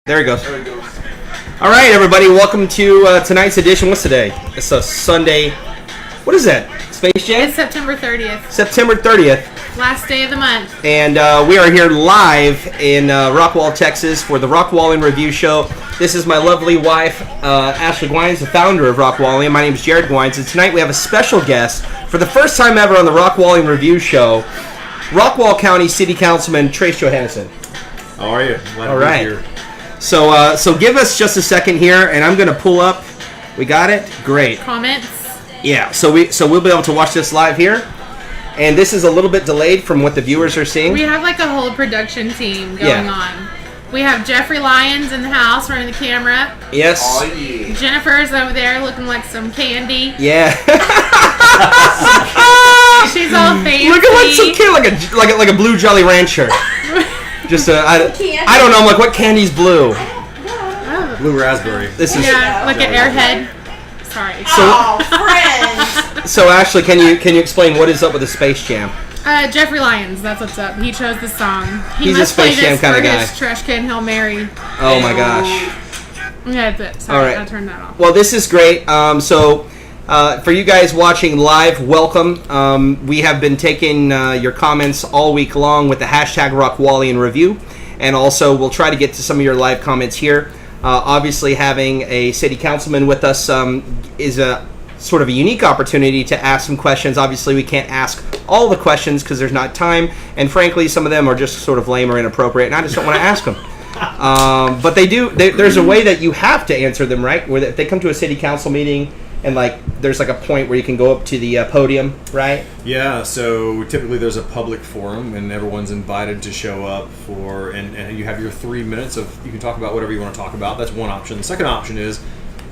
There he goes. All right, everybody, welcome to tonight's edition. What's today? It's a Sunday. What is that? Space Jam? It's September 30th. September 30th. Last day of the month. And we are here live in Rockwall, Texas for the Rockwallian Review Show. This is my lovely wife, Ashley Guynes, the founder of Rockwallian. My name is Jared Guynes, and tonight we have a special guest for the first time ever on the Rockwallian Review Show, Rockwall County City Councilman Johannesen. How are you? Glad All to be right. here. So give us just a second here, and I'm going to pull up. We got it? Great. Comments? Yeah, so we'll be able to watch this live here. And this is a little bit delayed from what the viewers are seeing. We have like a whole production team going on. We have Jeffrey Lyons in the house running the camera. Yes. Oh, yeah. Jennifer's over there looking like some candy. Yeah. She's all fancy. Look at what's so cute, like a blue Jolly Rancher. Just I don't know. I'm like, what candy's blue? Oh. Blue raspberry. This is Like an airhead. Sorry. Friends. So Ashley, can you explain what is up with the Space Jam? Jeffrey Lyons, that's what's up. He chose the song. He He's a must play Space Jam this kinda for guy. his Trash Can Hail Mary. Oh my gosh. Yeah, that's it. Sorry, All right. I turned that off. Well, this is great. For you guys watching live, welcome. We have been taking your comments all week long with the hashtag Rockwallian Review, and also we'll try to get to some of your live comments here. Obviously, having a city councilman with us is a sort of a unique opportunity to ask some questions. Obviously, we can't ask all the questions because there's not time, and frankly, some of them are just sort of lame or inappropriate, and I just don't want to ask them. But they do. There's a way that you have to answer them, right? Where if they come to a city council meeting, and there's a point where you can go up to the podium, right? Yeah, so typically there's a public forum and everyone's invited to show up and you have your 3 minutes of, you can talk about whatever you want to talk about. That's one option. The second option is,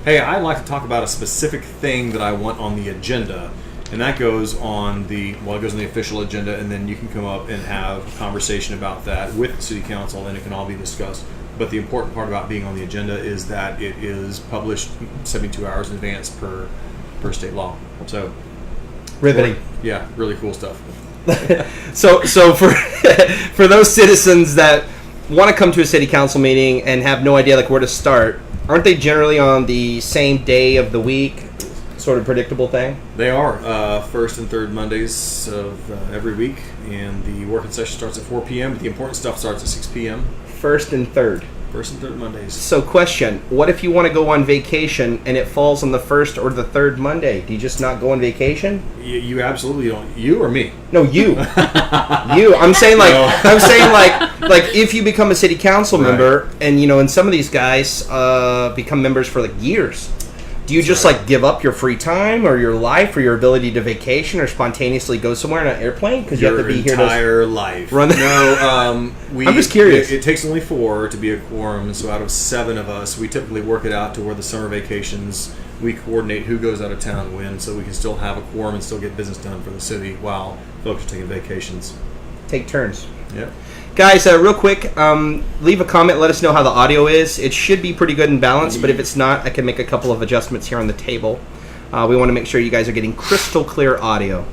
hey, I'd like to talk about a specific thing that I want on the agenda. And that goes on the official agenda, and then you can come up and have a conversation about that with the city council, and it can all be discussed. But the important part about being on the agenda is that it is published 72 hours in advance per state law. So, Riveting. Yeah, really cool stuff. So for those citizens that want to come to a city council meeting and have no idea where to start, aren't they generally on the same day of the week? Sort of predictable thing? They are first and third Mondays of every week, and the working session starts at 4 p.m., but the important stuff starts at 6 p.m. First and third Mondays. So question, what if you want to go on vacation and it falls on the first or the third Monday? Do you just not go on vacation? You absolutely don't. You or me? No, you. You. I'm saying if you become a city council member, and some of these guys become members for years. Do you just give up your free time or your life or your ability to vacation or spontaneously go somewhere in an airplane because you have to be here to entire life? Run No, I'm just curious. It takes only 4 to be a quorum, and so out of 7 of us, we typically work it out to where the summer vacations we coordinate who goes out of town when, so we can still have a quorum and still get business done for the city while folks are taking vacations. Take turns. Yep. Guys, real quick, leave a comment. Let us know how the audio is. It should be pretty good and balanced, but if it's not, I can make a couple of adjustments here on the table. We want to make sure you guys are getting crystal clear audio.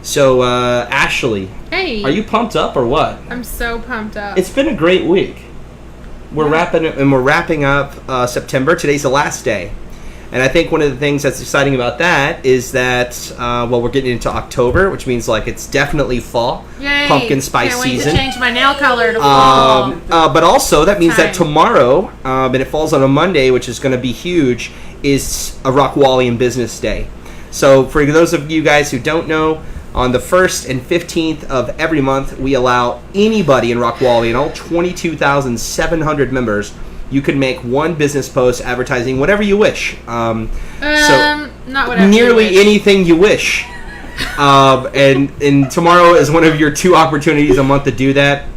So, Ashley, Hey. are you pumped up or what? I'm so pumped up. It's been a great week. We're wrapping up September. Today's the last day. And I think one of the things that's exciting about that is that, we're getting into October, which means it's definitely fall. Yay. Pumpkin spice Can't wait season. to change my nail color to fall. But also, that means that Time. tomorrow, and it falls on a Monday, which is going to be huge, is a Rockwallian Business Day. So for those of you guys who don't know, on the 1st and 15th of every month, we allow anybody in Rockwallian, all 22,700 members, you can make one business post advertising whatever you wish. Not whatever. Nearly you wish. anything you wish. And tomorrow is one of your 2 opportunities a month to do that.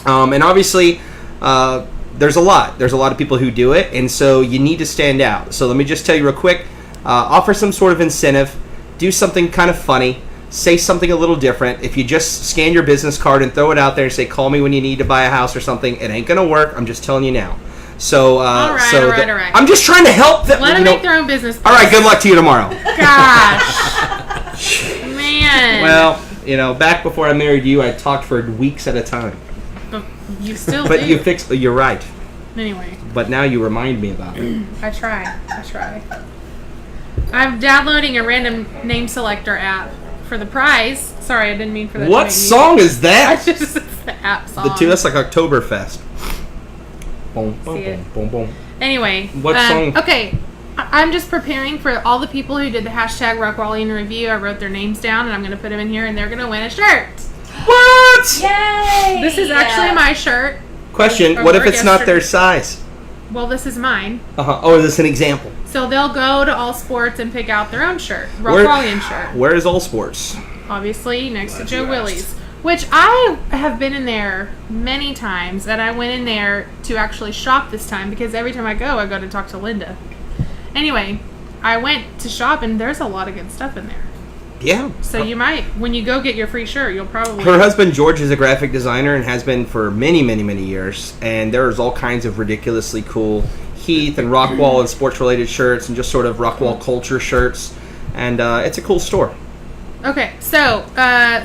And obviously, there's a lot. There's a lot of people who do it, and so you need to stand out. So let me just tell you real quick, offer some sort of incentive, do something kind of funny, say something a little different. If you just scan your business card and throw it out there and say, call me when you need to buy a house or something, it ain't going to work. I'm just telling you now. So, all right. I'm just trying to help them. Let them make their own business. All right, good luck to you tomorrow. Gosh. Man. Well, back before I married you, I talked for weeks at a time. But you still But do. you're right. Anyway. But now you remind me about it. I try. I'm downloading a random name selector app for the prize. Sorry, I didn't mean for that. What song is that? It's the app song. That's like Oktoberfest. Boom, boom, See it? boom, boom, boom. Anyway. What song? Okay. I'm just preparing for all the people who did the hashtag Rockwallian review. I wrote their names down, and I'm going to put them in here, and they're going to win a shirt. What? Yay! This is actually my shirt. Question, Or what if work it's not yesterday. their size? Well, this is mine. Oh, is this an example? So they'll go to All Sports and pick out their own shirt. Where- Rockwallian shirt. Where is All Sports? Obviously, next to Glad Joe you Willie's. Which I have been in there many times, and I went in there to actually shop this time because every time I go to talk to Linda. Anyway, I went to shop, and there's a lot of good stuff in there. Yeah. So you might, when you go get your free shirt, you'll probably... Her husband George is a graphic designer and has been for many, many, many years. And there's all kinds of ridiculously cool Heath and Rockwall and sports-related shirts and just sort of Rockwall culture shirts. And it's a cool store. Okay, so...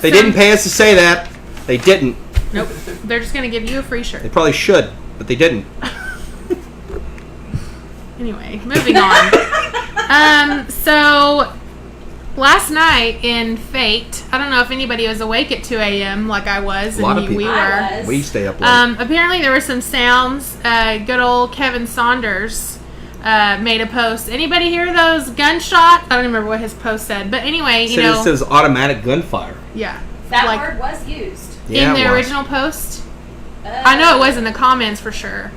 They didn't pay us to say that. They didn't. Nope. They're just going to give you a free shirt. They probably should, but they didn't. Anyway, moving on. So last night in Fate, I don't know if anybody was awake at 2 a.m. like I was. A lot and of people. we were. I was. We stay up late. Apparently there were some sounds. Good old Kevin Saunders made a post. Anybody hear those gunshot? I don't remember what his post said. But anyway, you know. It says automatic gunfire. Yeah. That like, word was used. Yeah, in the it was. original post? I know it was in the comments for sure.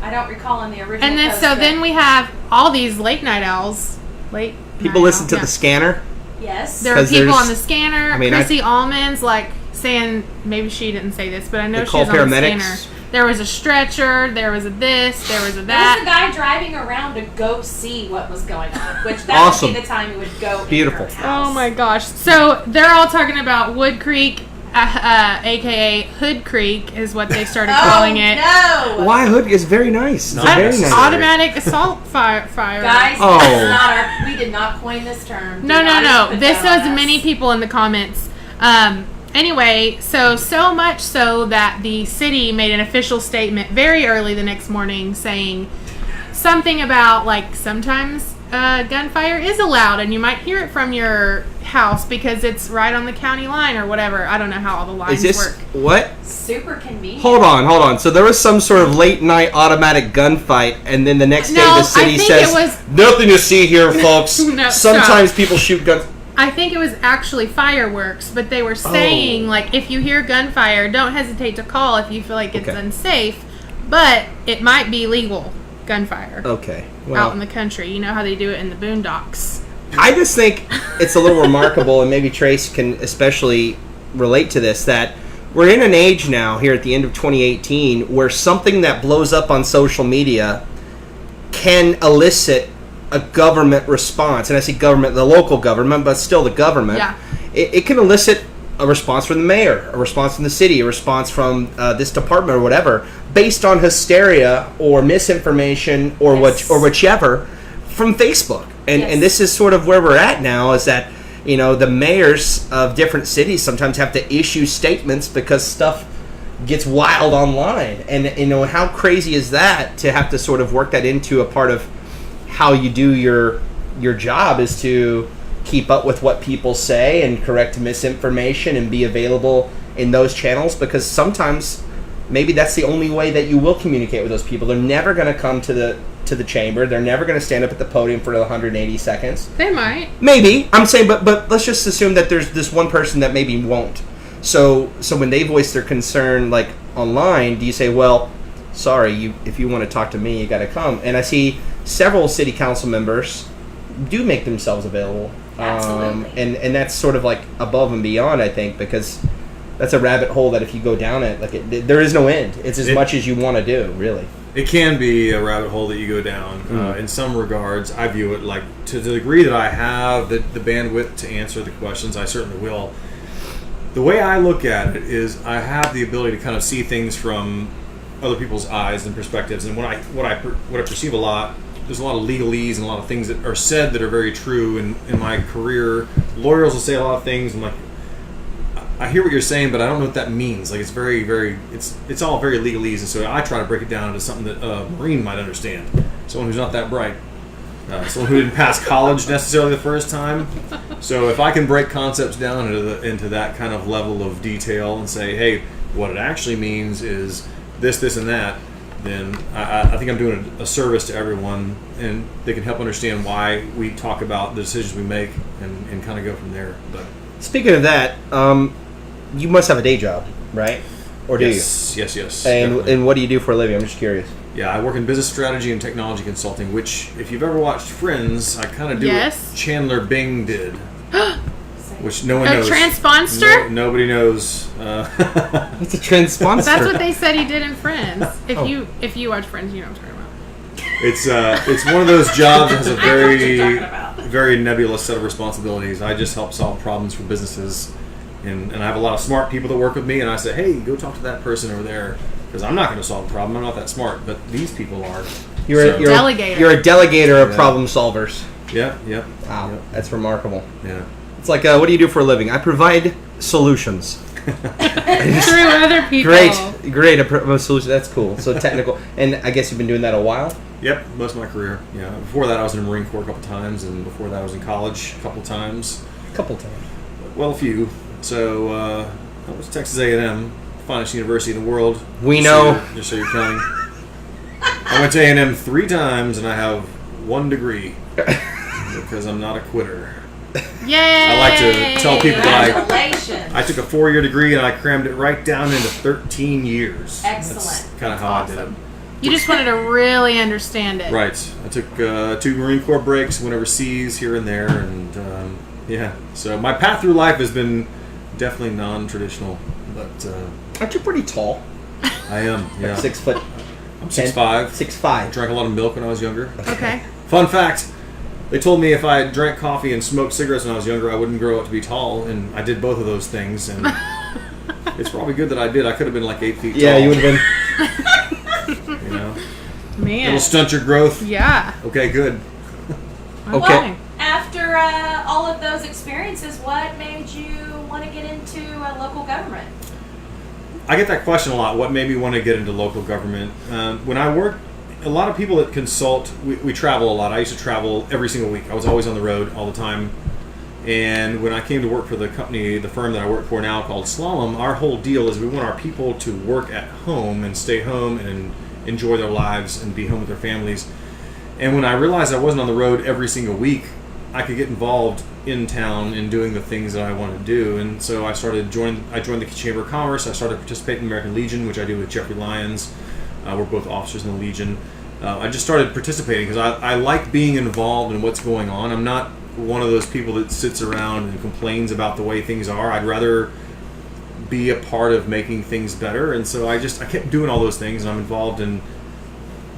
I don't recall in the original And then post, so but then we have all these late night owls. People listen to the scanner. yes. There are 'Cause people there's- on the scanner. I mean, Chrissy Almonds saying, maybe she didn't say this, but I know They she call was on the paramedics. scanner. There was a stretcher. There was a this. There was a There was a that. guy driving around to go see what was going on, which that Awesome. would be the time you would go. Beautiful. In her house. Oh my gosh! So they're all talking about Wood Creek, aka Hood Creek, is what they started calling it. No. Why Hood is very nice. It's Not a very necessary. nice. Automatic assault fire. Guys, Oh. this is not we did not coin this term. No. Do not put This that was on many us. people in the comments. Anyway, so much so that the city made an official statement very early the next morning saying something about, like, sometimes gunfire is allowed and you might hear it from your house because it's right on the county line or whatever. I don't know how all the lines Is this work. what? Super convenient. Hold on. So there was some sort of late night automatic gunfight, and then the next day No, the I city think says, it was- "Nothing to see here, folks." No, Sometimes people shoot guns. I think it was actually fireworks, but they were saying, Oh. like, if you hear gunfire, don't hesitate to call if you feel like it's Okay. unsafe, but it might be legal gunfire Okay. out Well, in the country. You know how they do it in the boondocks. I just think it's a little remarkable, and maybe Trace can especially relate to this, that we're in an age now here at the end of 2018 where something that blows up on social media can elicit a government response. And I say government, the local government, but still the government. Yeah. It can elicit a response from the mayor, a response from the city, a response from this department or whatever, based on hysteria or misinformation or Yes. whichever from Facebook. And Yes. and this is sort of where we're at now, is that, you know, the mayors of different cities sometimes have to issue statements because stuff gets wild online. And, you know, how crazy is that to have to sort of work that into a part of how you do your job, is to keep up with what people say and correct misinformation and be available in those channels, because sometimes maybe that's the only way that you will communicate with those people. They're never going to come to the chamber. They're never going to stand up at the podium for 180 seconds. They might. Maybe. I'm saying, but let's just assume that there's this one person that maybe won't. So when they voice their concern, like, online, do you say, well, sorry, if you want to talk to me, you got to come? And I see several city council members do make themselves available. Absolutely. And that's sort of like above and beyond, I think, because that's a rabbit hole that if you go down it, like, there is no end. It's as much as you want to do, really. It can be a rabbit hole that you go down. In some regards, I view it like, to the degree that I have the bandwidth to answer the questions, I certainly will. The way I look at it is I have the ability to kind of see things from other people's eyes and perspectives. And what I perceive a lot, there's a lot of legalese and a lot of things that are said that are very true. In my career, lawyers will say a lot of things. And, like, I hear what you're saying, but I don't know what that means. Like, it's very, very, it's all very legalese, and so I try to break it down into something that a Marine might understand. Someone who's not that bright. Someone who didn't pass college necessarily the first time. So if I can break concepts down into that kind of level of detail and say, hey, what it actually means is this, and that, then I think I'm doing a service to everyone, and they can help understand why we talk about the decisions we make and kind of go from there. But speaking of that, you must have a day job, right? Or do you? Yes. And what do you do for a living? I'm just curious. Yeah, I work in business strategy and technology consulting, which, if you've ever watched Friends, I kind of do what Chandler Bing did, which no one knows. A transponster? Nobody knows. It's a transponster. That's what they said he did in Friends. If you watch Friends, you know what I'm talking about. It's one of those jobs that has a I know what you're talking very, about. very nebulous set of responsibilities. I just help solve problems for businesses, and I have a lot of smart people that work with me, and I say, hey, go talk to that person over there, because I'm not going to solve the problem. I'm not that smart, but these people are. You're a delegator of problem solvers. Yeah. Wow, that's remarkable. Yeah. It's like, what do you do for a living? I provide solutions. Through other people. Great. A solution. That's cool. So technical. And I guess you've been doing that a while? Yep, most of my career. Yeah. Before that, I was in the Marine Corps a couple times, and before that, I was in college a couple times. Well, a few. So I was at Texas A&M, finest university in the world. We know. Just so you're counting. I went to A&M 3 times, and I have 1 degree because I'm not a quitter. Yay! I like to tell people that Congratulations. I took a 4-year degree and I crammed it right down into 13 years. Excellent. That's kind of how I did it. You just wanted to really understand it. Right. I took 2 Marine Corps breaks, went overseas here and there, and yeah. So my path through life has been definitely non-traditional, but Aren't you pretty tall? I am. Yeah. Like 6 foot. I'm 6'5". 6'5". I drank a lot of milk when I was younger. Okay. Fun fact. They told me if I drank coffee and smoked cigarettes when I was younger, I wouldn't grow up to be tall, and I did both of those things, and it's probably good that I did. I could have been like 8 feet tall. Yeah, you would have been. You know? Man. It'll stunt your growth. Yeah. Okay, good. Okay. Well, after all of those experiences, what made you want to get into local government? I get that question a lot. What made me want to get into local government? When I worked, a lot of people that consult, we travel a lot. I used to travel every single week. I was always on the road all the time. And when I came to work for the firm that I work for now called Slalom, our whole deal is we want our people to work at home and stay home and enjoy their lives and be home with their families. And when I realized I wasn't on the road every single week, I could get involved in town in doing the things that I want to do. And so I joined the Chamber of Commerce. I started participating in the American Legion, which I do with Jeffrey Lyons. We're both officers in the Legion. I just started participating because I like being involved in what's going on. I'm not one of those people that sits around and complains about the way things are. I'd rather be a part of making things better. And so I kept doing all those things, and I'm involved in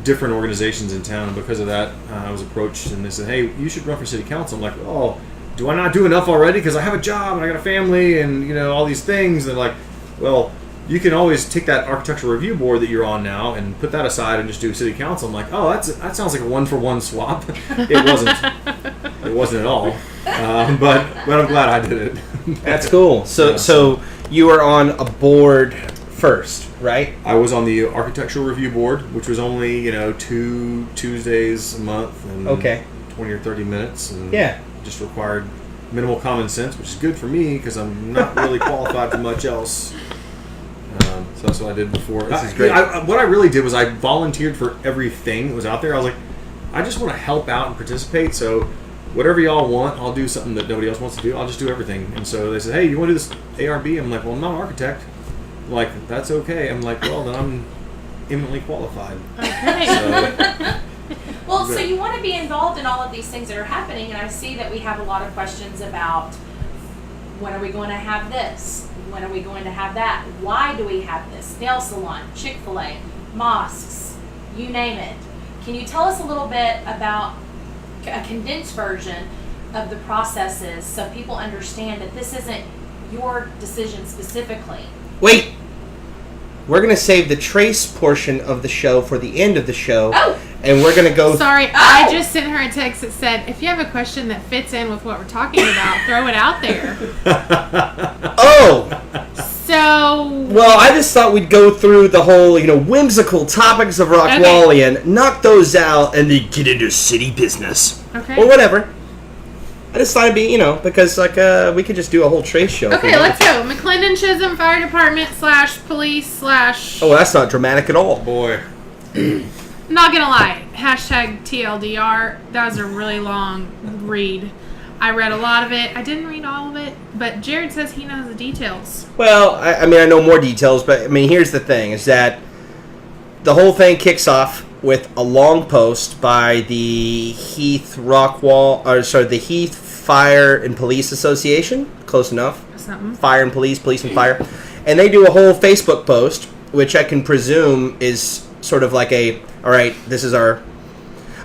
different organizations in town. And because of that, I was approached, and they said, hey, you should run for city council. I'm like, oh, do I not do enough already? Because I have a job, and I got a family, and all these things. And they're like, well, you can always take that architectural review board that you're on now and put that aside and just do city council. I'm like, oh, that sounds like a 1-for-1 swap. It wasn't. It wasn't at all. But I'm glad I did it. That's cool. So you were on a board first, right? I was on the architectural review board, which was only 2 Tuesdays a month and 20 or 30 minutes, and just required minimal common sense, which is good for me because I'm not really qualified for much else. So that's what I did before. This is great. What I really did was I volunteered for everything that was out there. I was like, I just want to help out and participate. So whatever y'all want, I'll do something that nobody else wants to do. I'll just do everything. And so they said, hey, you want to do this ARB? I'm like, well, I'm not an architect. I'm like, that's okay. I'm like, well, then I'm eminently qualified. Okay. Well, so you want to be involved in all of these things that are happening, and I see that we have a lot of questions about when are we going to have this? When are we going to have that? Why do we have this? Nail salon, ChickfilA, mosques, you name it. Can you tell us a little bit about a condensed version of the processes so people understand that this isn't your decision specifically? Wait! We're going to save the trace portion of the show for the end of the show. Oh! and we're gonna go. Sorry, I just sent her a text that said, if you have a question that fits in with what we're talking about, throw it out there. Oh! So... Well, I just thought we'd go through the whole, whimsical topics of Rockwallian, knock those out, and then get into city business. Okay. Or whatever. I just thought it'd be, because, we could just do a whole trace show. Okay, let's go. McClendon Chisholm Fire Department / police / Oh, that's not dramatic at all. Boy. Not gonna lie. #TLDR. That was a really long read. I read a lot of it. I didn't read all of it, but Jared says he knows the details. Well, I know more details, but, here's the thing, is that the whole thing kicks off with a long post by the the Heath Fire and Police Association. Close enough. Something. Fire and Police, Police and Fire. And they do a whole Facebook post, which I can presume is sort of like alright, this is our...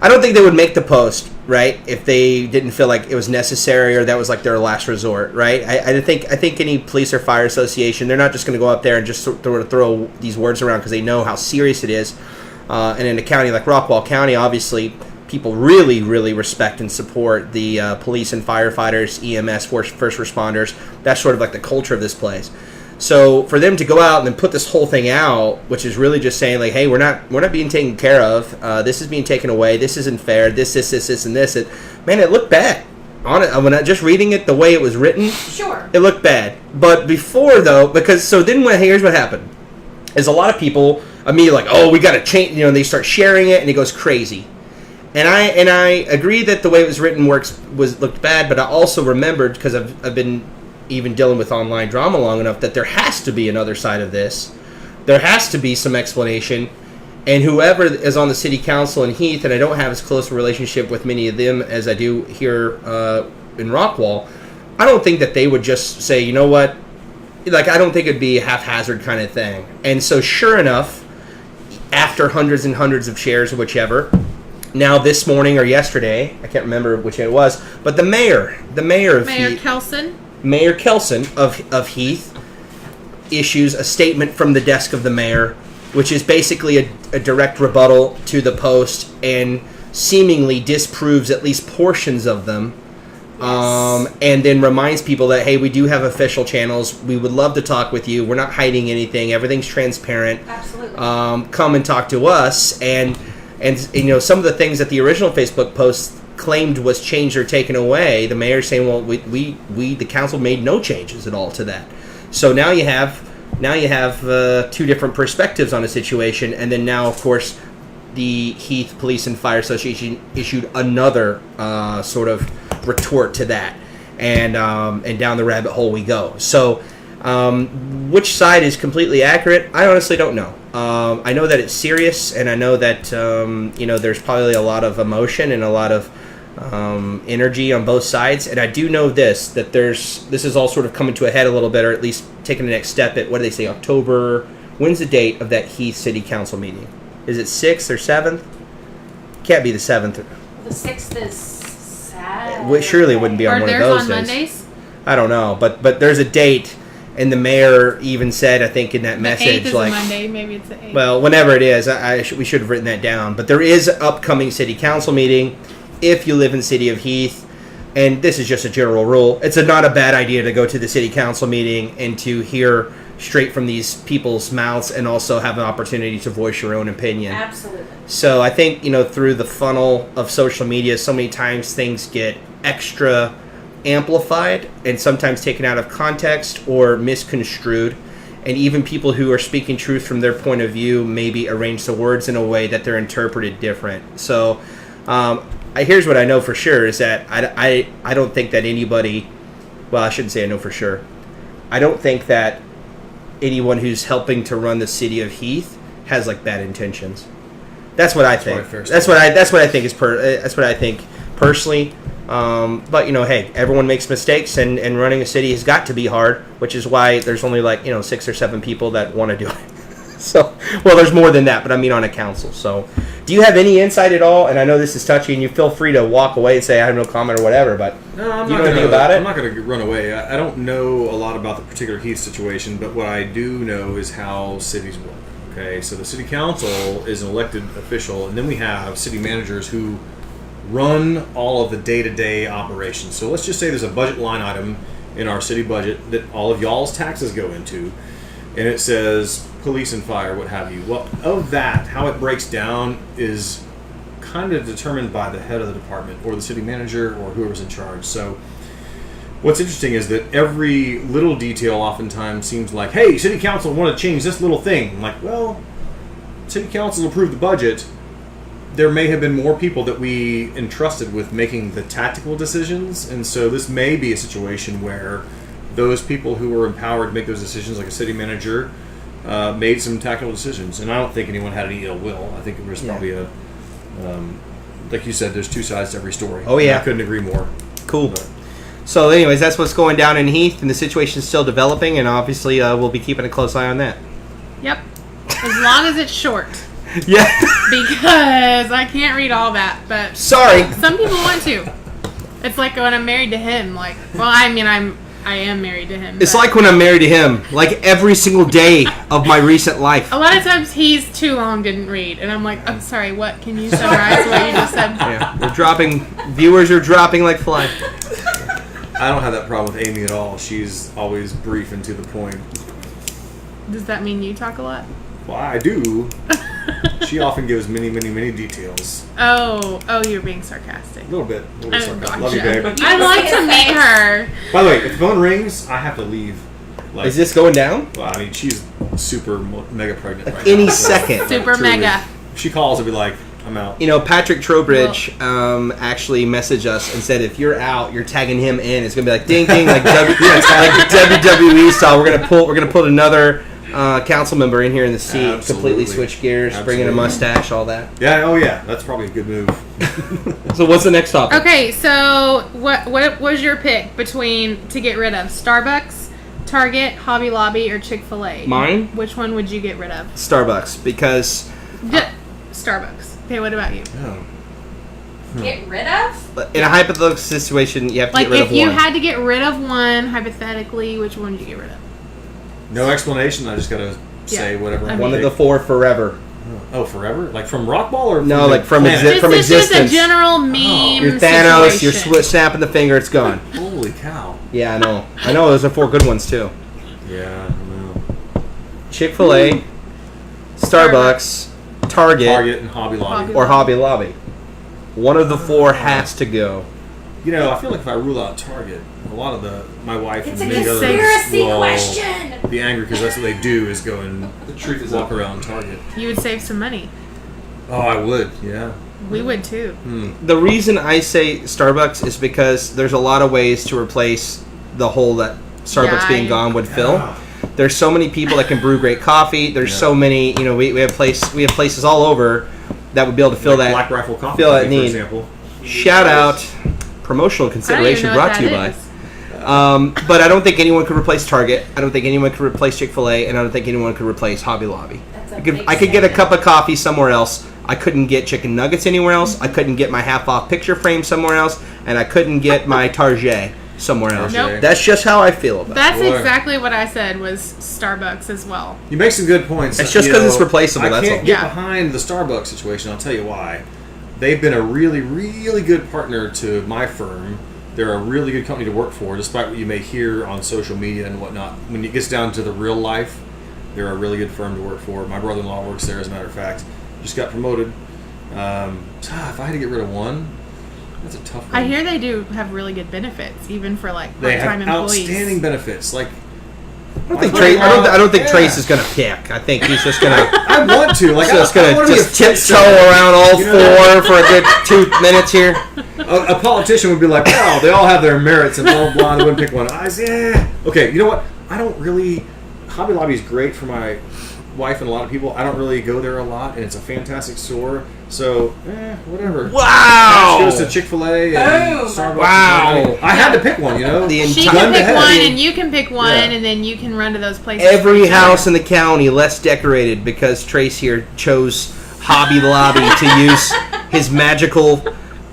I don't think they would make the post, right, if they didn't feel like it was necessary or that was like their last resort, right? I think any police or fire association, they're not just going to go up there and just sort of throw these words around because they know how serious it is. And in a county like Rockwall County, obviously, people really, really respect and support the police and firefighters, EMS, first responders. That's sort of like the culture of this place. So for them to go out and then put this whole thing out, which is really just saying like, hey, we're not being taken care of. This is being taken away. This isn't fair. This, and this. Man, it looked bad. When I just reading it the way it was written, Sure. it looked bad. But before though, here's what happened: is a lot of people immediately like, oh, we got to change. And they start sharing it, and it goes crazy. And I agree that the way it was written looked bad, but I also remembered, because I've been even dealing with online drama long enough, that there has to be another side of this. There has to be some explanation. And whoever is on the city council in Heath, and I don't have as close a relationship with many of them as I do here in Rockwall, I don't think that they would just say, you know what, like, I don't think it'd be a haphazard kind of thing. And so sure enough, after hundreds and hundreds of shares or whichever, now this morning or yesterday, I can't remember which it was, but the mayor of Heath, Mayor Kelson of Heath issues a statement from the desk of the mayor, which is basically a direct rebuttal to the post and seemingly disproves at least portions of them. Yes. And then reminds people that, hey, we do have official channels. We would love to talk with you. We're not hiding anything. Everything's transparent. Absolutely. Come and talk to us. And some of the things that the original Facebook post claimed was changed or taken away, the mayor's saying, well, we the council made no changes at all to that. So now you have two different perspectives on a situation, and then now, of course, the Heath Police and Fire Association issued another sort of retort to that, and down the rabbit hole we go. So which side is completely accurate? I honestly don't know. I know that it's serious, and I know that there's probably a lot of emotion and a lot of energy on both sides, and I do know this is all sort of coming to a head a little bit, or at least taking the next step at, what do they say, October? When's the date of that Heath City Council meeting? Is it 6th or 7th? Can't be the 7th. The 6th is Saturday. It surely wouldn't be on one of those on days. Mondays? I don't know, but there's a date, and the mayor even said, I think in that message, 8th is like, a Monday, maybe it's the 8th. well, whenever it is, we should have written that down. But there is an upcoming city council meeting if you live in the city of Heath, and this is just a general rule. It's not a bad idea to go to the city council meeting and to hear straight from these people's mouths, and also have an opportunity to voice your own opinion. Absolutely. So I think, through the funnel of social media, so many times things get extra amplified and sometimes taken out of context or misconstrued. And even people who are speaking truth from their point of view maybe arrange the words in a way that they're interpreted different. So here's what I know for sure, is that I don't think that anybody, well, I shouldn't say I know for sure. I don't think that anyone who's helping to run the city of Heath has like bad intentions. That's what I think. That's what I think that's what I think personally. But hey, everyone makes mistakes, and running a city has got to be hard, which is why there's only 6 or 7 people that want to do it. So, well, there's more than that, but I mean on a council. So, do you have any insight at all? And I know this is touchy, and you feel free to walk away and say I have no comment or whatever. But no, I'm do you not know anything about it? I'm not going to run away. I don't know a lot about the particular Heath situation, but what I do know is how cities work. Okay, so the city council is an elected official, and then we have city managers who run all of the day-to-day operations. So let's just say there's a budget line item in our city budget that all of y'all's taxes go into, and it says police and fire, what have you. Well, of that, how it breaks down is kind of determined by the head of the department or the city manager or whoever's in charge. So what's interesting is that every little detail oftentimes seems like, hey, city council want to change this little thing. I'm like, well, city council approved the budget. There may have been more people that we entrusted with making the tactical decisions, and so this may be a situation where those people who were empowered to make those decisions, like a city manager, made some tactical decisions. And I don't think anyone had any ill will. I think it was probably a, like you said, there's two sides to every story. Oh, yeah. I couldn't agree more. Cool. But, So anyways, that's what's going down in Heath, and the situation's still developing, and obviously we'll be keeping a close eye on that. Yep. As long as it's short. Yeah. Because I can't read all that, but Sorry. some people want to. It's like when I'm married to him. Like, well, I mean, I am married to him. It's but like when I'm married to him. Like every single day of my recent life. a lot of times he's too long, didn't read, and I'm like, I'm sorry. What? Can you summarize what you just said? Yeah, we're dropping. Viewers are dropping like flies. I don't have that problem with Amy at all. She's always brief and to the point. Does that mean you talk a lot? Well, I do. She often gives many, many, many details. Oh, you're being sarcastic. A little bit. Oh, Sarcastic. Love you, gotcha. babe. I'd like to meet her. By the way, if the phone rings, I have to leave. Like, Is this going down? Well, I mean, she's super mega pregnant right Any now. second. Super Truly. mega. If she calls, I'll be like, I'm out. You know, Patrick Trowbridge actually messaged us and said, if you're out, you're tagging him in. It's gonna be like ding ding, like like WWE style. We're gonna put another council member in here in the seat, Absolutely. completely switch gears, bring in a mustache, all that. Yeah, oh yeah, that's probably a good move. So what's the next topic? Okay, so what was your pick between to get rid of? Starbucks, Target, Hobby Lobby, or Chick-fil-A? Mine? Which one would you get rid of? Starbucks, because Starbucks. Okay, what about you? Oh. Get rid of? in a hypothetical situation, you have to Like, get rid if of you one. had to get rid of one, hypothetically, which one would you get rid of? No explanation. I just gotta say Yeah. whatever. I I One of think. the four forever. Oh, forever? Like from Rockwall or No, from like the from planet? exist- from It's just a existence. general meme You're Thanos, you're situation. snapping the finger, it's gone. Holy cow! Yeah, I know. I know, those are four good ones too. Yeah, I know. Chick-fil-A, Starbucks, Target, Target and Hobby Lobby. or Hobby Lobby. One of the four has to go. You know, I feel like if I rule out Target, a lot of my wife It's a and many others conspiracy will question. be angry because that's what they do is go and walk around Target. You would save some money. Oh, I would. Yeah. We would too. The reason I say Starbucks is because there's a lot of ways to replace the hole that Starbucks Yeah, being I- gone would fill. Yeah. There's so many people that can brew great coffee. There's Yeah. so many, you know, we have places all over that would be able to fill Like that. Black Rifle Coffee, fill that for need. example. Shout out, promotional I don't even consideration know brought what to you that by. is. But I don't think anyone could replace Target. I don't think anyone could replace Chick-fil-A, and I don't think anyone could replace Hobby Lobby. That's a I could, big I could get a statement. cup of coffee somewhere else. I couldn't get chicken nuggets anywhere else. I couldn't get my half-off picture frame somewhere else, and I couldn't get my Target somewhere else. Nope. That's just how I feel about it. That's Boy. exactly what I said was Starbucks as well. You make some good points. It's just You 'cause know, it's replaceable, I that's can't all. get Yeah. behind the Starbucks situation. I'll tell you why. They've been a really, really good partner to my firm. They're a really good company to work for, despite what you may hear on social media and whatnot. When it gets down to the real life, they're a really good firm to work for. My brother-in-law works there, as a matter of fact. Just got promoted. If I had to get rid of one, that's a tough one. I hear they do have really good benefits, even for like they part-time have employees. outstanding benefits. Like I don't think I don't think Trace is gonna pick. I think he's just gonna I want to. Like just I gonna wanna be a just fence tiptoe setter. around all You know? four for a good 2 minutes here. A politician would be like, "Well, they all have their merits, and blah blah blah." They wouldn't pick one. I say, yeah. Okay, you know what? I don't really. Hobby Lobby is great for my wife and a lot of people. I don't really go there a lot, and it's a fantastic store. So, whatever. Wow. She goes to Chick-fil-A and Boom. Starbucks. Wow. I had to pick one. You know, The She entire- can Gun to pick head. one, and you can pick one, Yeah. and then you can run to those places. Every for each house other. in the county less decorated because Trace here chose Hobby Lobby to use his magical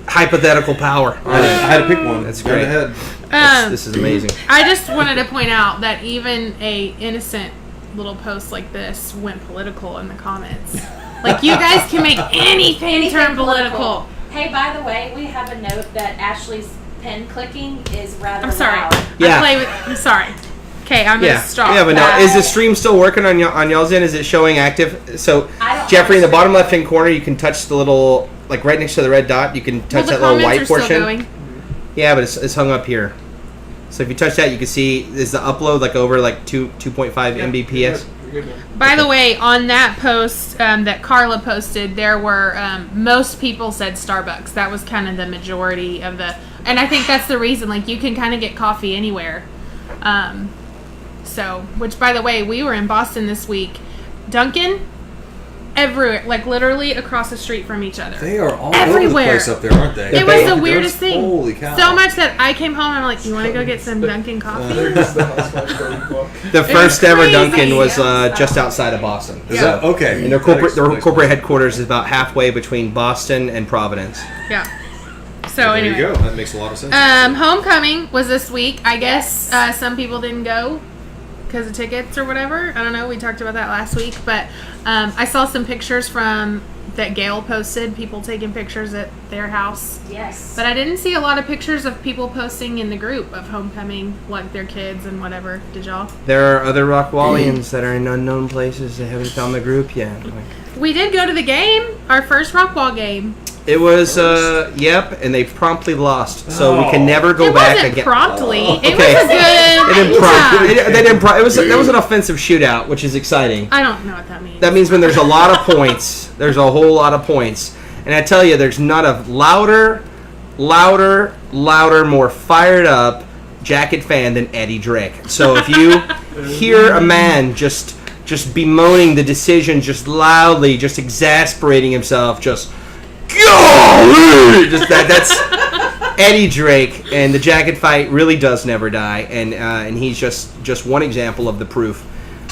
hypothetical power. I had to pick one. That's Gun to great. head. This is amazing. I just wanted to point out that even a innocent little posts like this went political in the comments. Like, you guys can make anything turn political. Hey, by the way, we have a note that Ashley's pen clicking is rather I'm sorry. loud. Yeah. I'm sorry. Okay, I'm gonna stop. Yeah, but now, is the stream still working on y'all's end? Is it showing active? So, I don't Jeffrey, in the have a bottom stream. left-hand corner, you can touch the little, like right next to the red dot, you can touch the that little white comments are portion. still going. Yeah, but it's hung up here. So if you touch that, you can see is the upload like over like 2.5 Mbps. By the way, on that post that Carla posted, there were most people said Starbucks. That was kind of the majority of the, and I think that's the reason. Like, you can kind of get coffee anywhere. So, which by the way, we were in Boston this week. Dunkin', everywhere, like literally across the street from each other. They are all Everywhere. over the place up there, aren't they? It was the weirdest There's- thing. Holy cow. So much that I came home and I'm like, you want to go get some Dunkin' coffee? The first ever crazy. Dunkin' was just outside of Boston. Is So- that okay? And their That corporate explains- headquarters is about halfway between Boston and Providence. Yeah. So There anyway. you go. That makes a lot of sense. Homecoming was this week. I guess Yes. some people didn't go because of tickets or whatever. I don't know. We talked about that last week, but I saw some pictures from that Gail posted. People taking pictures at their house, Yes. but I didn't see a lot of pictures of people posting in the group of homecoming, like their kids and whatever. Did y'all? There are other Rockwallians that are in unknown places that haven't found the group yet. We did go to the game, our first Rockwall game. It was, yep, and they promptly lost, so we can never go It back wasn't again. promptly. It Okay. was a They good. didn't prompt. Yeah. They didn't prompt. That was an offensive shootout, which is exciting. I don't know what that means. That means when there's a lot of points, there's a whole lot of points. And I tell you, there's not a louder, more fired up Jacket fan than Eddie Drake. So if you hear a man just bemoaning the decision, just loudly, just exasperating himself, just golly, that's Eddie Drake. And the Jacket fight really does never die, and he's just one example of the proof.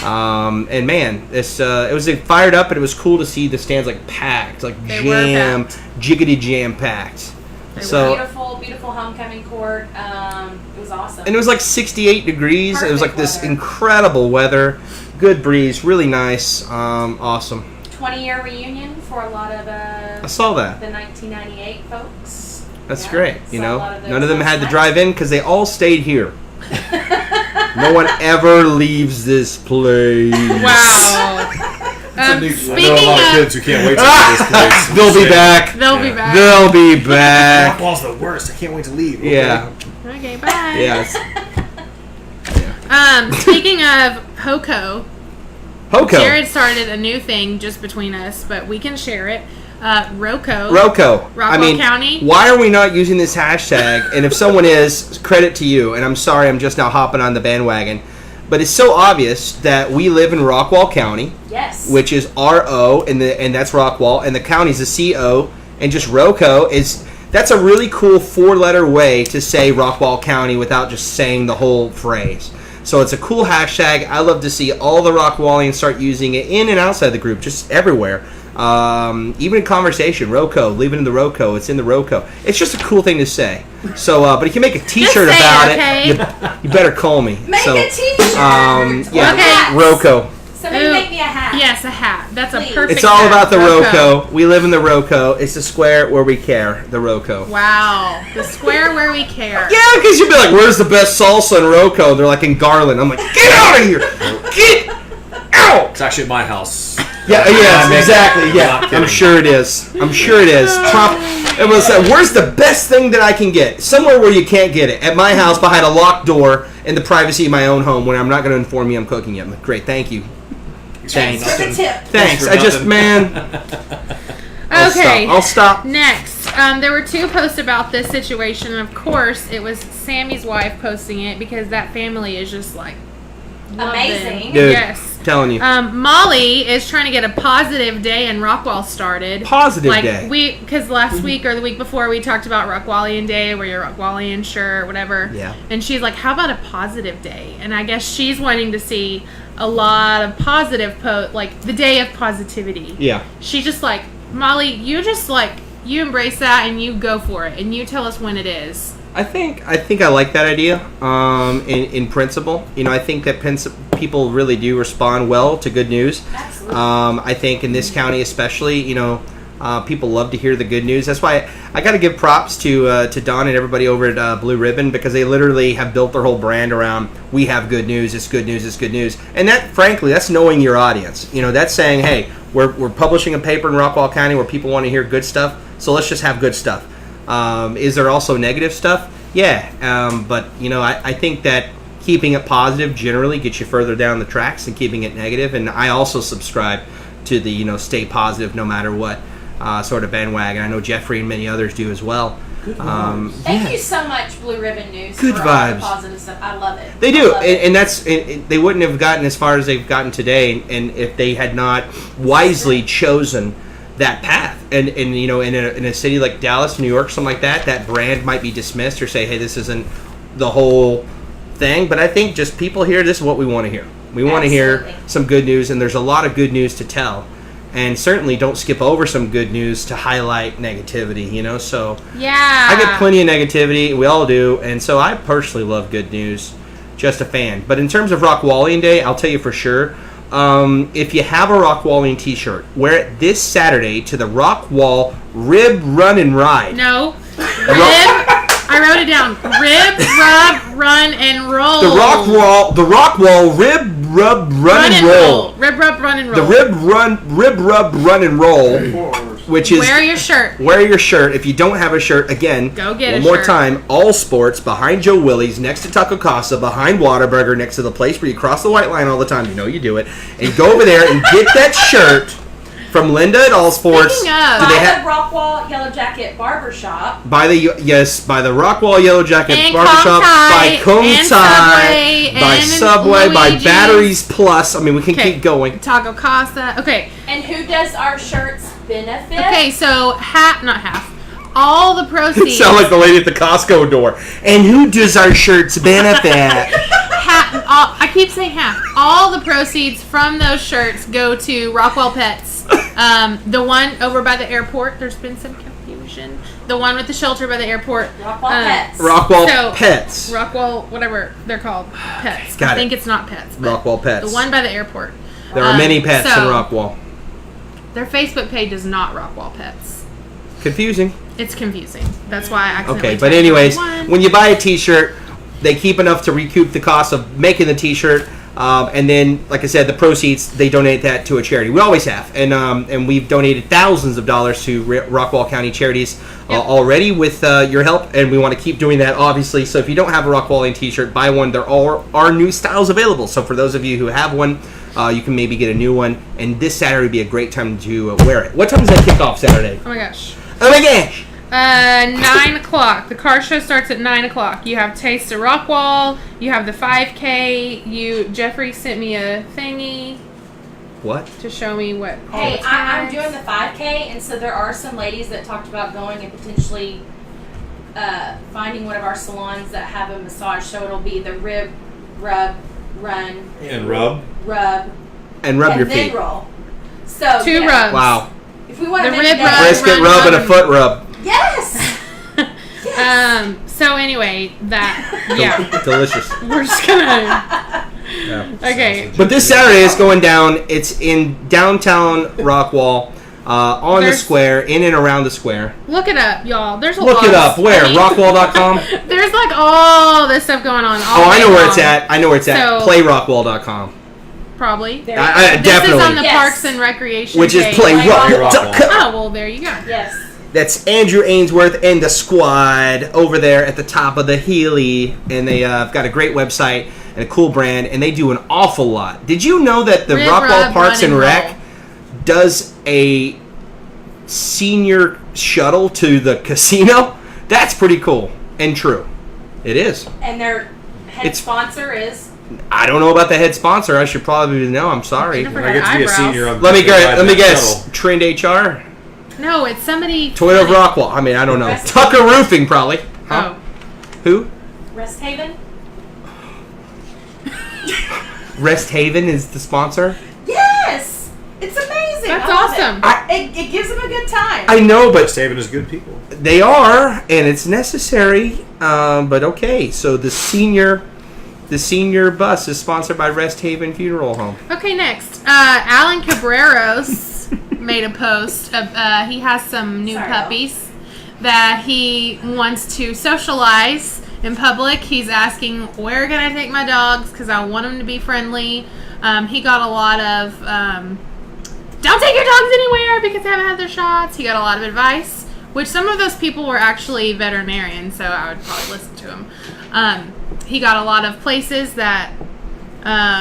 And man, it was fired up, and it was cool to see the stands like packed, like They were packed. jiggity jam packed. So Beautiful, beautiful homecoming court. It was awesome. and it was like 68 degrees. It was like Perfect this weather. incredible weather, good breeze, really nice, awesome. 20-year reunion for a lot of I saw that. the 1998 folks. That's Yeah, great. saw You a know, lot of those none of them last had to night. drive in because they all stayed here. No one ever leaves this place. Wow. I know Speaking a lot of of, kids who can't wait to see this place. They'll be back. they'll be back. They'll be back. Rockwall's the worst. I can't wait to leave. Okay. Yeah. Okay, bye. Yes. Speaking of Roco, Roco. Jared started a new thing just between us, but we can share it. Roco. Roco. Rockwall County. Why are we not using this hashtag? And if someone is, credit to you. And I'm sorry, I'm just now hopping on the bandwagon. But it's so obvious that we live in Rockwall County, Yes. which is R-O, and that's Rockwall, and the county's a C-O, and just Roco that's a really cool 4-letter way to say Rockwall County without just saying the whole phrase. So it's a cool hashtag. I love to see all the Rockwallians start using it in and outside the group, just everywhere. Even in conversation, Roco, leave it in the Roco, it's in the Roco. It's just a cool thing to say. So, but if you make a t-shirt say it, about okay? it, you better call me. Make so, a t-shirt. Yeah, Okay. Roco. Somebody Ooh. make me a hat. Yes, a hat. That's a Please. perfect It's all hat. about the Roco. We live in the Roco. It's the square where we care, the Roco. Wow. The square where we care. Yeah, because you'd be like, where's the best salsa in Roco? They're like in Garland. I'm like, get out of here! Get out! It's actually at my house. Yeah, exactly. Not Yeah, kidding. I'm sure it is. Trump. It was. Where's the best thing that I can get? Somewhere where you can't get it. At my house, behind a locked door, in the privacy of my own home, when I'm not going to inform you I'm cooking it. I'm like, great, thank you. Thanks for the tip. Thanks. for I just, nothing. man. I'll Okay. Stop. I'll stop. Next, there were 2 posts about this situation. And of course, it was Sammy's wife posting it because that family is just like love them. Amazing. Dude, Yes. telling you. Molly is trying to get a positive day in Rockwall started. Positive like, day. Because last week or the week before we talked about Rockwallian Day, wear your Rockwallian shirt, whatever. Yeah. And she's like, how about a positive day? And I guess she's wanting to see a lot of positive like the day of positivity. Yeah. She just like, Molly, you just like, you embrace that and you go for it and you tell us when it is. I think I like that idea. In principle, I think that people really do respond well to good news. Absolutely. I think in this county, especially, people love to hear the good news. That's why I got to give props to Don and everybody over at Blue Ribbon, because they literally have built their whole brand around, we have good news, it's good news, it's good news. And that, frankly, that's knowing your audience. That's saying, hey, we're publishing a paper in Rockwall County where people want to hear good stuff, so let's just have good stuff. Is there also negative stuff? Yeah, but I think that keeping it positive generally gets you further down the tracks than keeping it negative. And I also subscribe to the stay positive no matter what sort of bandwagon. I know Jeffrey and many others do as well. Good vibes. Thank you so much, Blue Ribbon News. Good for vibes. All the positive stuff. I love it. They do, I love it. and that's they wouldn't have gotten as far as they've gotten today, and if they had not wisely chosen that path. And in a city like Dallas, New York, something like that brand might be dismissed or say, hey, this isn't the whole thing. But I think just people here, this is what we want to hear. We want to hear Absolutely. some good news, and there's a lot of good news to tell. And certainly don't skip over some good news to highlight negativity, So Yeah. I get plenty of negativity. We all do. And so I personally love good news. Just a fan. But in terms of Rockwallian Day, I'll tell you for sure, if you have a Rockwallian t-shirt, wear it this Saturday to the Rockwall Rib Run and Ride. No. Rib. I wrote it down. Rib, rub, run, and roll. The Rockwall Rib Rub Run and Roll. Rib, rub, run, and roll. The Rib Rub Run and Roll, which is Wear your shirt. Wear your shirt. If you don't have a shirt, again, Go get one a more shirt. time. All Sports behind Joe Willie's, next to Taco Casa, behind Whataburger, next to the place where you cross the white line all the time. You know you do it. And go over there and get that shirt from Linda at All Sports. Speaking of- Do they By have the Rockwall Yellow Jacket Barbershop. by the Rockwall Yellow Jacket And Barbershop, by Kong Kong Tai, Tai, and by Subway, by Luigi's. Batteries Plus. I mean, we can Okay. keep going. Taco Casa. Okay. And who does our shirts benefit? Okay, so not half. All the proceeds. Sound like the lady at the Costco door. And who does our shirts benefit? I keep saying half. All the proceeds from those shirts go to Rockwall Pets. The one over by the airport, there's been some confusion. The one with the shelter by the airport. Rockwall Pets. Rockwall Pets. Rockwall, whatever they're called. Pets. Got I it. think it's not Pets. But Rockwall Pets. The one by the airport. There are many pets in so Rockwall. Their Facebook page is not Rockwall Pets. Confusing. It's confusing. That's why I accidentally Okay, but typed anyways, one. when you buy a t-shirt, they keep enough to recoup the cost of making the t-shirt. And then, like I said, the proceeds, they donate that to a charity. We always have. And we've donated thousands of dollars to Rockwall County charities already with your help. And we want to keep doing that, obviously. So if you don't have a Rockwallian t-shirt, buy one. There are new styles available. So for those of you who have one, you can maybe get a new one. And this Saturday would be a great time to wear it. What time does that kick off Saturday? Oh my gosh. Oh my gosh! 9 o'clock. The car show starts at 9 o'clock. You have Taste of Rockwall. You have the 5K. Jeffrey sent me a thingy What? to show me what. all Hey, the I'm times. doing the 5K, and so there are some ladies that talked about going and potentially finding one of our salons that have a massage. So it'll be the rib, rub, run, And rub. rub, And rub and your then feet. roll. So Two yeah, rubs. Wow. If we want The to rib rub. Brisket run, rub and a run. foot rub. yes. So anyway, yeah, Delicious. we're just gonna. Yeah. Okay. But this Saturday is going down. It's in downtown Rockwall, on the There's- square, in and around the square. Look it up, y'all. There's a Look lot. it up. Where? I mean, Rockwall.com? There's like all this stuff going on. Oh, I know where it's at. I know where it's at. So- Playrockwall.com. Probably. There I you go. This definitely. is on the Yes. Parks and Recreation Which is page. Playrockwall.com. Oh, well, there you go. Yes. That's Andrew Ainsworth and the squad over there at the top of the Healy. And they have got a great website and a cool brand. And they do an awful lot. Did you know that the Rib, Rockwall rub, Parks run, and and Rec roll. does a senior shuttle to the casino? That's pretty cool and true. It is. And their head It's- sponsor is. I don't know about the head sponsor. I should probably know. I'm sorry. Jennifer When I get to be a eyebrows. senior, I'm Let me gonna guess. ride Let me that guess. shuttle. Trend HR. No, it's somebody. Toyota of Rockwall. I mean, I don't know. Rest- Tucker Roofing, probably. Huh? Oh. Who? Rest Haven? Rest Haven is the sponsor. Yes! It's amazing! amazing. That's I love awesome. It gives them a good time. I know, but Saving is good people. they are, and it's necessary. But okay, so the senior bus is sponsored by Rest Haven Funeral Home. Okay, next. Alan Cabreros made a post of he has some new puppies that he wants to socialize in public. He's asking, where can I take my dogs? Because I want them to be friendly. He got a lot of, don't take your dogs anywhere because they haven't had their shots. He got a lot of advice, which some of those people were actually veterinarians, so I would probably listen to him. He got a lot of places that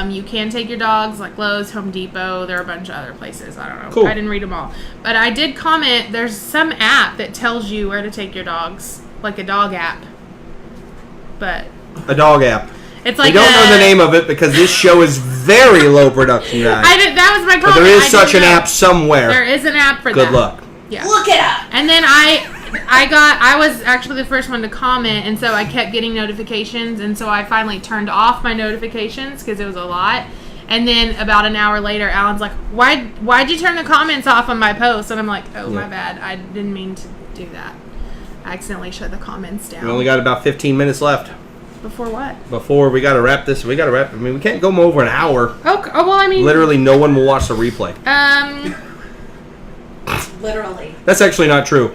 you can take your dogs, like Lowe's, Home Depot. There are a bunch of other places. I don't know. Cool. I didn't read them all. But I did comment, there's some app that tells you where to take your dogs, like a dog app. But A dog app. it's like We don't know the name of it because this show is very low production, guys. that was my comment. But there is I such an didn't know. app somewhere. There is an app for that. Good luck. Yeah. Look it up. And then I was actually the first one to comment, and so I kept getting notifications, and so I finally turned off my notifications because it was a lot. And then about an hour later, Alan's like, why'd you turn the comments off on my post? And I'm like, oh, my bad. I didn't mean to do that. I accidentally shut the comments down. We only got about 15 minutes left Before what? before we got to wrap this. We got to wrap. I mean, we can't go over an hour. Oh, well, I mean... Literally, no one will watch the replay. Literally. That's actually not true.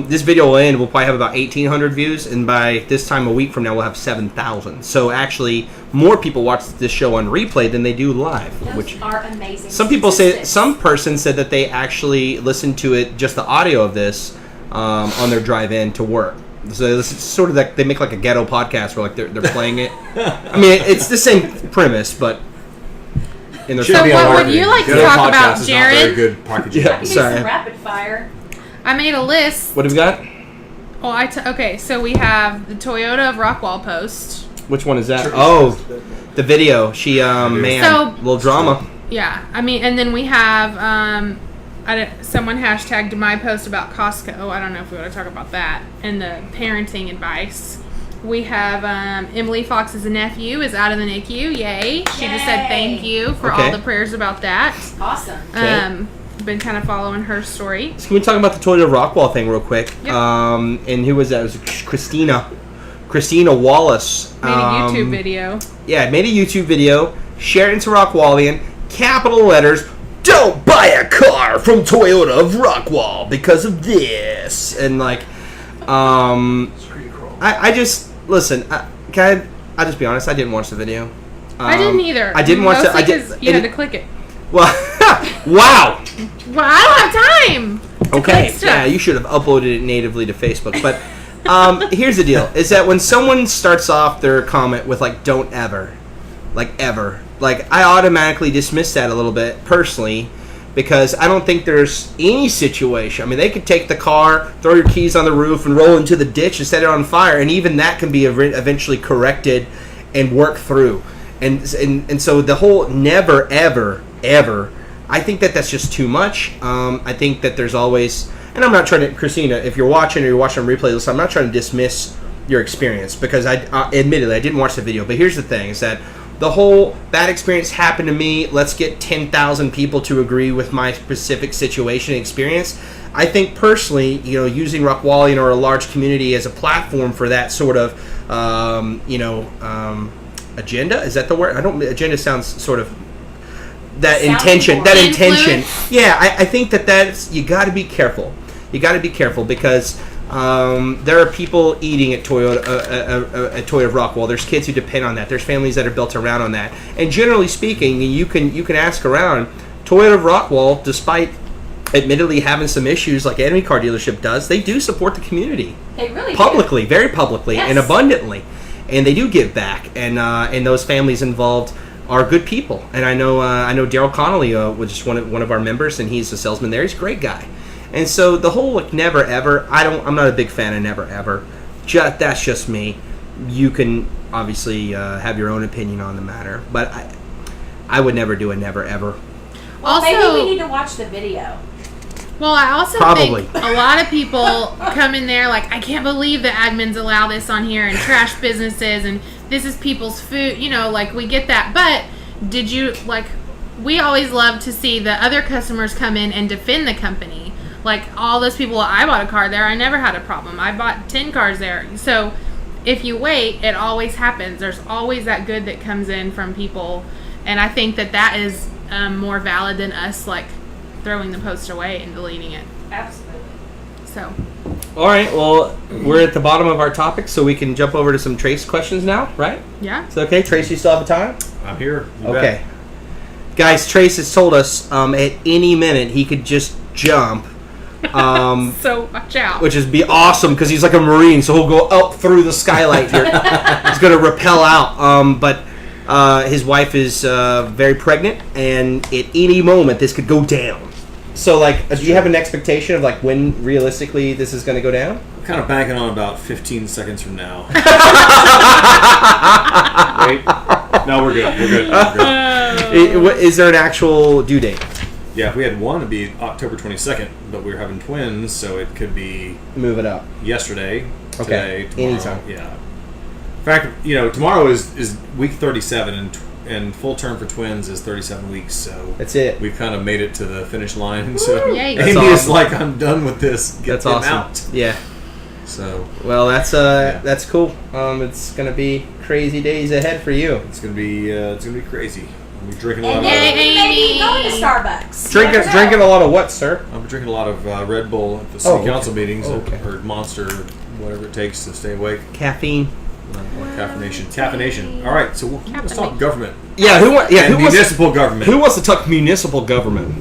This video will end. We'll probably have about 1,800 views, and by this time a week from now, we'll have 7,000. So actually, more people watch this show on replay than they do live. Those Which are amazing. some people say. statistics. Some person said that they actually listened to it, just the audio of this, on their drive-in to work. So this is sort of like they make like a ghetto podcast where like they're playing it. I mean, it's the same premise, but in their So Should be what on would marketing. you like to Good talk podcast about, is not very Jared? good packaging. Yeah. I can do Sorry. some rapid fire. I made a list. What have we got? Well, okay, so we have the Toyota of Rockwall post. Which one is that? Sure. Oh, the video. She man, So- little drama. Yeah, I mean, and then we have someone hashtagged my post about Costco. I don't know if we want to talk about that. And the parenting advice. We have Emily Fox's nephew is out of the NICU. Yay! She just said Yay. thank you for Okay. all the prayers about that. Awesome. Okay. Been kind of following her story. So can we talk about the Toyota Rockwall thing real quick? Yep. And who was that? It was Christina Wallace. Made a YouTube video. Yeah, made a YouTube video. Shared into Rockwallian. Capital letters. Don't buy a car from Toyota of Rockwall because of this. And like, I just listen. Can I just be honest? I didn't watch the video. I didn't either. I didn't watch it. I Mostly did. 'cause you had to click it. Well, wow. Well, I don't have time. Okay, click yeah, stuff. you should have uploaded it natively to Facebook. But here's the deal: is that when someone starts off their comment with like "don't ever," like ever, like I automatically dismiss that a little bit personally, because I don't think there's any situation. I mean, they could take the car, throw your keys on the roof, and roll into the ditch and set it on fire, and even that can be eventually corrected and worked through. And so the whole never ever ever, I think that's just too much. I think that there's always, and I'm not trying to, Christina, if you're watching or you're watching on replay list, I'm not trying to dismiss your experience, because admittedly I didn't watch the video, but here's the thing: is that the whole bad experience happened to me, let's get 10,000 people to agree with my specific situation and experience. I think personally, using Rockwallian or a large community as a platform for that sort of, agenda, is that the word? Agenda sounds sort of, that Sounding intention, board. that intention. Influence? Yeah, I think that's, you got to be careful. You got to be careful, because there are people eating at Toyota of Rockwall. There's kids who depend on that. There's families that are built around on that. And generally speaking, you can ask around. Toyota of Rockwall, despite admittedly having some issues like any car dealership does, they do support the community They really publicly, very publicly, Yes. and abundantly, and they do give back. And those families involved are good people. And I know Daryl Connolly was just one of our members, and he's a salesman there. He's a great guy. And so the whole never ever, I'm not a big fan of never ever. That's just me. You can obviously have your own opinion on the matter, but I would never do a never ever. Well, Also- maybe we need to watch the video. Well, I also Probably. think a lot of people come in there like, I can't believe the admins allow this on here, and trash businesses, and this is people's food. Like, we get that. But did you, we always love to see the other customers come in and defend the company. Like all those people, I bought a car there, I never had a problem. I bought 10 cars there. So if you wait, it always happens. There's always that good that comes in from people. And I think that is more valid than us like throwing the post away and deleting it. Absolutely. So. All right. Well, we're at the bottom of our topic, so we can jump over to some Trace questions now, right? Yeah. Is that okay? Trace, you still have the time? I'm here. You Okay. Guys, Trace has told us at any minute he could just jump. So watch out. Which is be awesome because he's like a Marine, so he'll go up through the skylight here. He's going to rappel out. But his wife is very pregnant, and at any moment this could go down. So, like, do you have an expectation of like when realistically this is going to go down? I'm kind of banking on about 15 seconds from now. Wait. No, we're good. We're good. Is there an actual due date? Yeah, if we had one, it'd be October 22nd, but we're having twins, so it could be Move it up. yesterday, Okay. today, tomorrow. Anytime. Yeah. In fact, tomorrow is week 37, and full term for twins is 37 weeks, so That's it. we've kind of made it to the finish line. So Yay. That's Amy is awesome. like, I'm done with this. Get That's them awesome. out. Yeah. So Well, that's cool. It's gonna be crazy days ahead for you. it's gonna be crazy. We're drinking a lot And of. maybe Amy. going to Starbucks. You never know. Drinking a lot of what, sir? I'm drinking a lot of Red Bull at the city okay. council meetings, Okay. or Monster, whatever it takes to stay awake. Caffeine. Caffeination. All right, so let's talk government. Yeah. Who wants Municipal government. Who wants to talk municipal government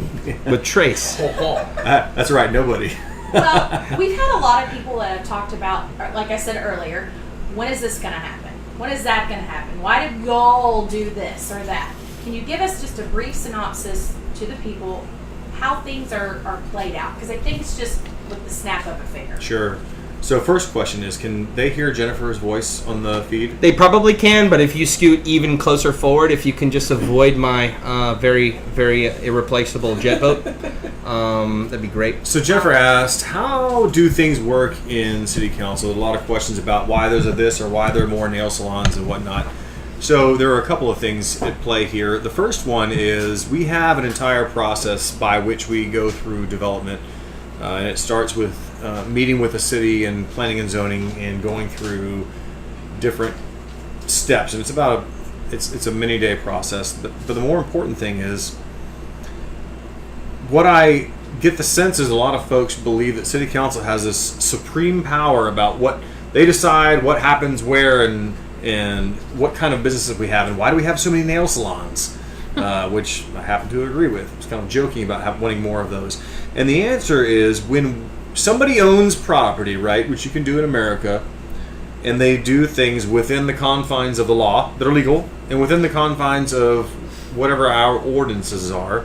with Trace? That's right, nobody. Well, we've had a lot of people that have talked about, like I said earlier, when is this going to happen? When is that going to happen? Why did y'all do this or that? Can you give us just a brief synopsis to the people how things are played out? Because I think it's just with the snap of a finger. Sure. So first question is, can they hear Jennifer's voice on the feed? They probably can, but if you scoot even closer forward, if you can just avoid my very, very irreplaceable jet boat, that'd be great. So Jennifer asked, how do things work in city council? A lot of questions about why there's a this or why there are more nail salons and whatnot. So there are a couple of things at play here. The first one is we have an entire process by which we go through development. And it starts with meeting with the city and planning and zoning and going through different steps. And it's a many day process. But the more important thing is, what I get the sense is a lot of folks believe that city council has this supreme power about what they decide, what happens where, and what kind of businesses we have, and why do we have so many nail salons, which I happen to agree with. I was kind of joking about wanting more of those. And the answer is, when somebody owns property, right, which you can do in America, and they do things within the confines of the law that are legal, and within the confines of whatever our ordinances are,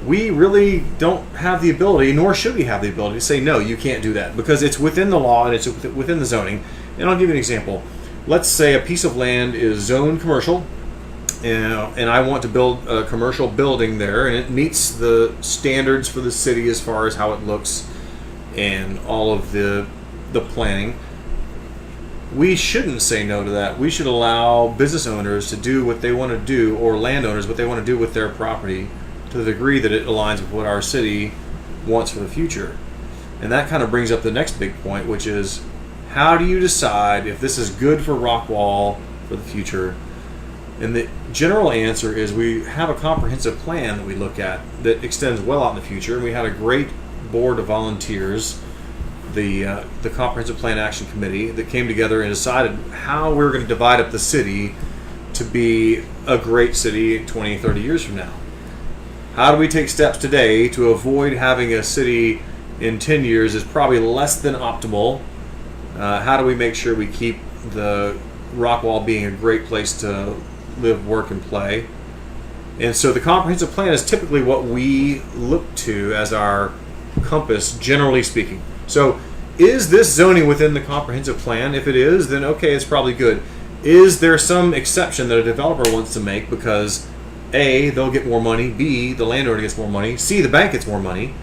we really don't have the ability, nor should we have the ability, to say, no, you can't do that, because it's within the law and it's within the zoning. And I'll give you an example. Let's say a piece of land is zoned commercial, and I want to build a commercial building there, and it meets the standards for the city as far as how it looks and all of the planning. We shouldn't say no to that. We should allow business owners to do what they want to do, or landowners what they want to do with their property, to the degree that it aligns with what our city wants for the future. And that kind of brings up the next big point, which is, how do you decide if this is good for Rockwall for the future? And the general answer is, we have a comprehensive plan that we look at that extends well out in the future. And we had a great board of volunteers, the Comprehensive Plan Action Committee, that came together and decided how we're going to divide up the city to be a great city 20, 30 years from now. How do we take steps today to avoid having a city in 10 years is probably less than optimal? How do we make sure we keep the Rockwall being a great place to live, work, and play? And so the comprehensive plan is typically what we look to as our compass, generally speaking. So is this zoning within the comprehensive plan? If it is, then okay, it's probably good. Is there some exception that a developer wants to make because A, they'll get more money, B, the landowner gets more money, C, the bank gets more money?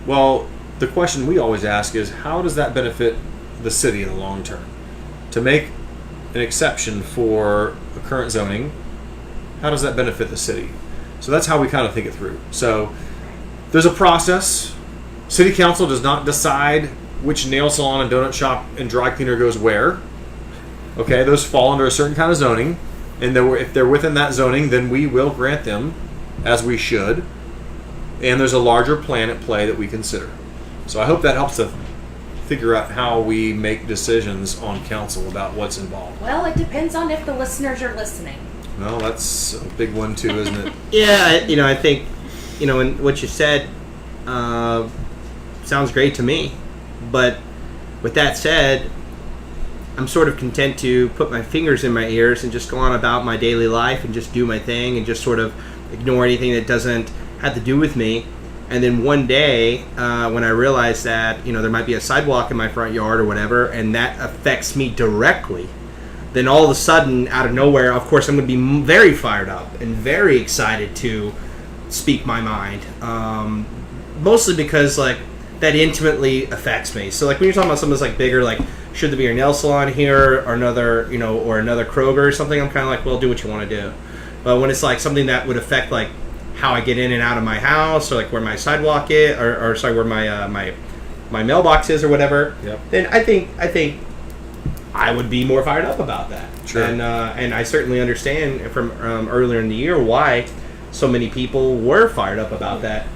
Well, the question we always ask is, how does that benefit the city in the long term? To make an exception for the current zoning, how does that benefit the city? So that's how we kind of think it through. So there's a process. City council does not decide which nail salon and donut shop and dry cleaner goes where. Okay, those fall under a certain kind of zoning, and if they're within that zoning, then we will grant them, as we should. And there's a larger plan at play that we consider. So I hope that helps to figure out how we make decisions on council about what's involved. Well, it depends on if the listeners are listening. Well, that's a big one too, isn't it? Yeah, I think, and what you said sounds great to me. But with that said, I'm sort of content to put my fingers in my ears and just go on about my daily life and just do my thing and just sort of ignore anything that doesn't have to do with me. And then one day, when I realize that, there might be a sidewalk in my front yard or whatever, and that affects me directly, then all of a sudden, out of nowhere, of course, I'm going to be very fired up and very excited to speak my mind. Mostly because, that intimately affects me. So, when you're talking about something that's, bigger, should there be a nail salon here or another, or another Kroger or something, I'm kind of like, well, do what you want to do. But when it's, something that would affect, how I get in and out of my house, or where my sidewalk is, or where my mailbox is, or whatever. Yep. Then I think I would be more fired up about that. Sure. And I certainly understand from earlier in the year why so many people were fired up about that.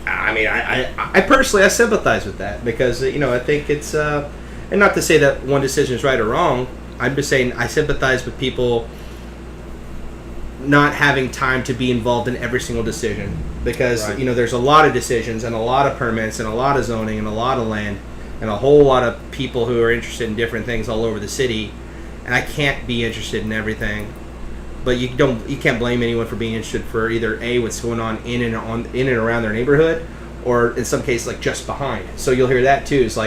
I personally sympathize with that because I think it's and not to say that one decision is right or wrong. I'm just saying I sympathize with people not having time to be involved in every single decision because right. There's a lot of decisions and a lot of permits and a lot of zoning and a lot of land and a whole lot of people who are interested in different things all over the city, and I can't be interested in everything. But you can't blame anyone for being interested for either A, what's going on in and around their neighborhood, or in some cases just behind. So you'll hear that too. It's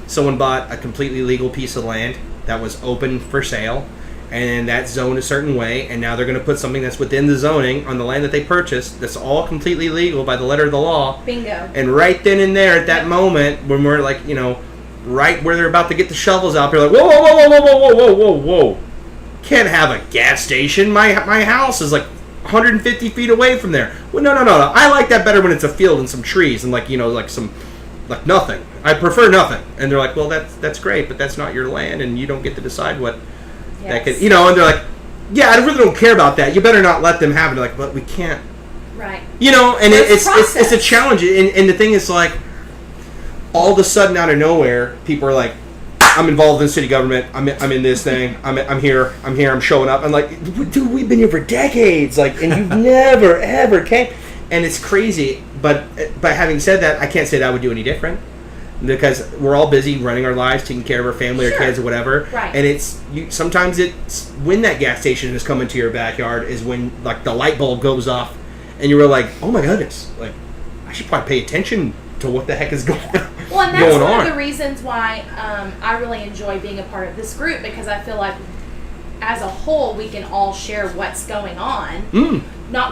someone bought a completely legal piece of land that was open for sale, and that's zoned a certain way, and now they're going to put something that's within the zoning on the land that they purchased that's all completely legal by the letter of the law. Bingo. And right then and there at that moment when we're right where they're about to get the shovels out, they're like, whoa, whoa, whoa, whoa, whoa, whoa, whoa, whoa, whoa. Can't have a gas station. My house is 150 feet away from there. Well, no. I like that better when it's a field and some trees and some nothing. I prefer nothing. And they're like, well, that's great, but that's not your land, and you don't get to decide what that could. And they're like, yeah, I really don't care about that. You better not let them have it. Like, but we can't. Right. And it's a challenge. And the thing is all of a sudden out of nowhere, people are like, I'm involved in city government. I'm in this thing. I'm here. I'm showing up. I'm like, dude, we've been here for decades. And you've never ever came. And it's crazy. But having said that, I can't say that I would do any different because we're all busy running our lives, taking care of our family, our kids, or whatever. Right. And sometimes it's when that gas station is coming to your backyard is when the light bulb goes off, and you're like, oh my goodness, I should probably pay attention to what the heck is going on. Well, and that's one of the reasons why I really enjoy being a part of this group because I feel like as a whole we can all share what's going on.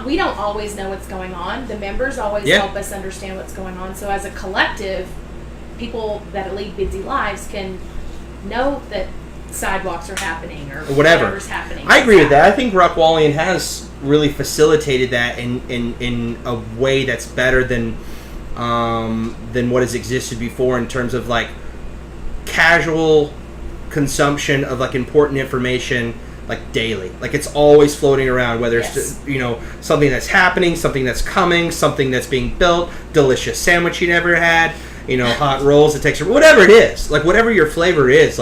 We don't always know what's going on. The members always help us understand what's going on. So as a collective, people that lead busy lives can know that sidewalks are happening or whatever's happening. I agree with that. I think Rockwallian has really facilitated that in a way that's better than what has existed before in terms of casual consumption of important information daily. It's always floating around, whether it's something that's happening, something that's coming, something that's being built, delicious sandwich you never had, hot rolls that takes whatever it is, whatever your flavor is,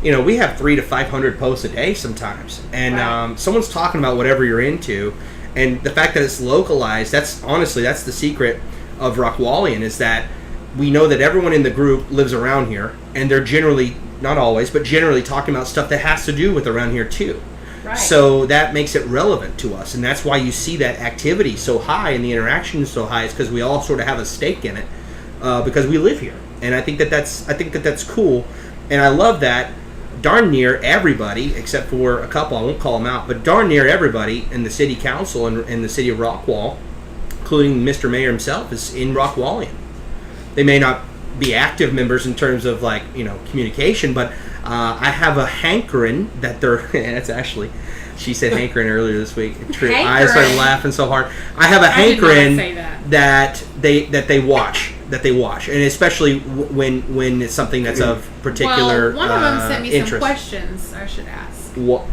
we have 300 to 500 posts a day sometimes, and someone's talking about whatever you're into, and the fact that it's localized, that's the secret of Rockwallian, is that we know that everyone in the group lives around here, and they're generally, not always, but generally talking about stuff that has to do with around here too. Right. So that makes it relevant to us, and that's why you see that activity so high and the interaction is so high. Is because we all sort of have a stake in it because we live here, and I think that's cool, and I love that. Darn near everybody, except for a couple, I won't call them out, but darn near everybody in the city council and in the city of Rockwall, including Mr. Mayor himself, is in Rockwallian. They may not be active members in terms of like communication, but I have a hankering that they're. That's actually, she said hankering earlier this week. I started laughing so hard. I have a hankering that they watch. And especially when it's something that's of particular one of them sent me interest. some questions I should ask. What?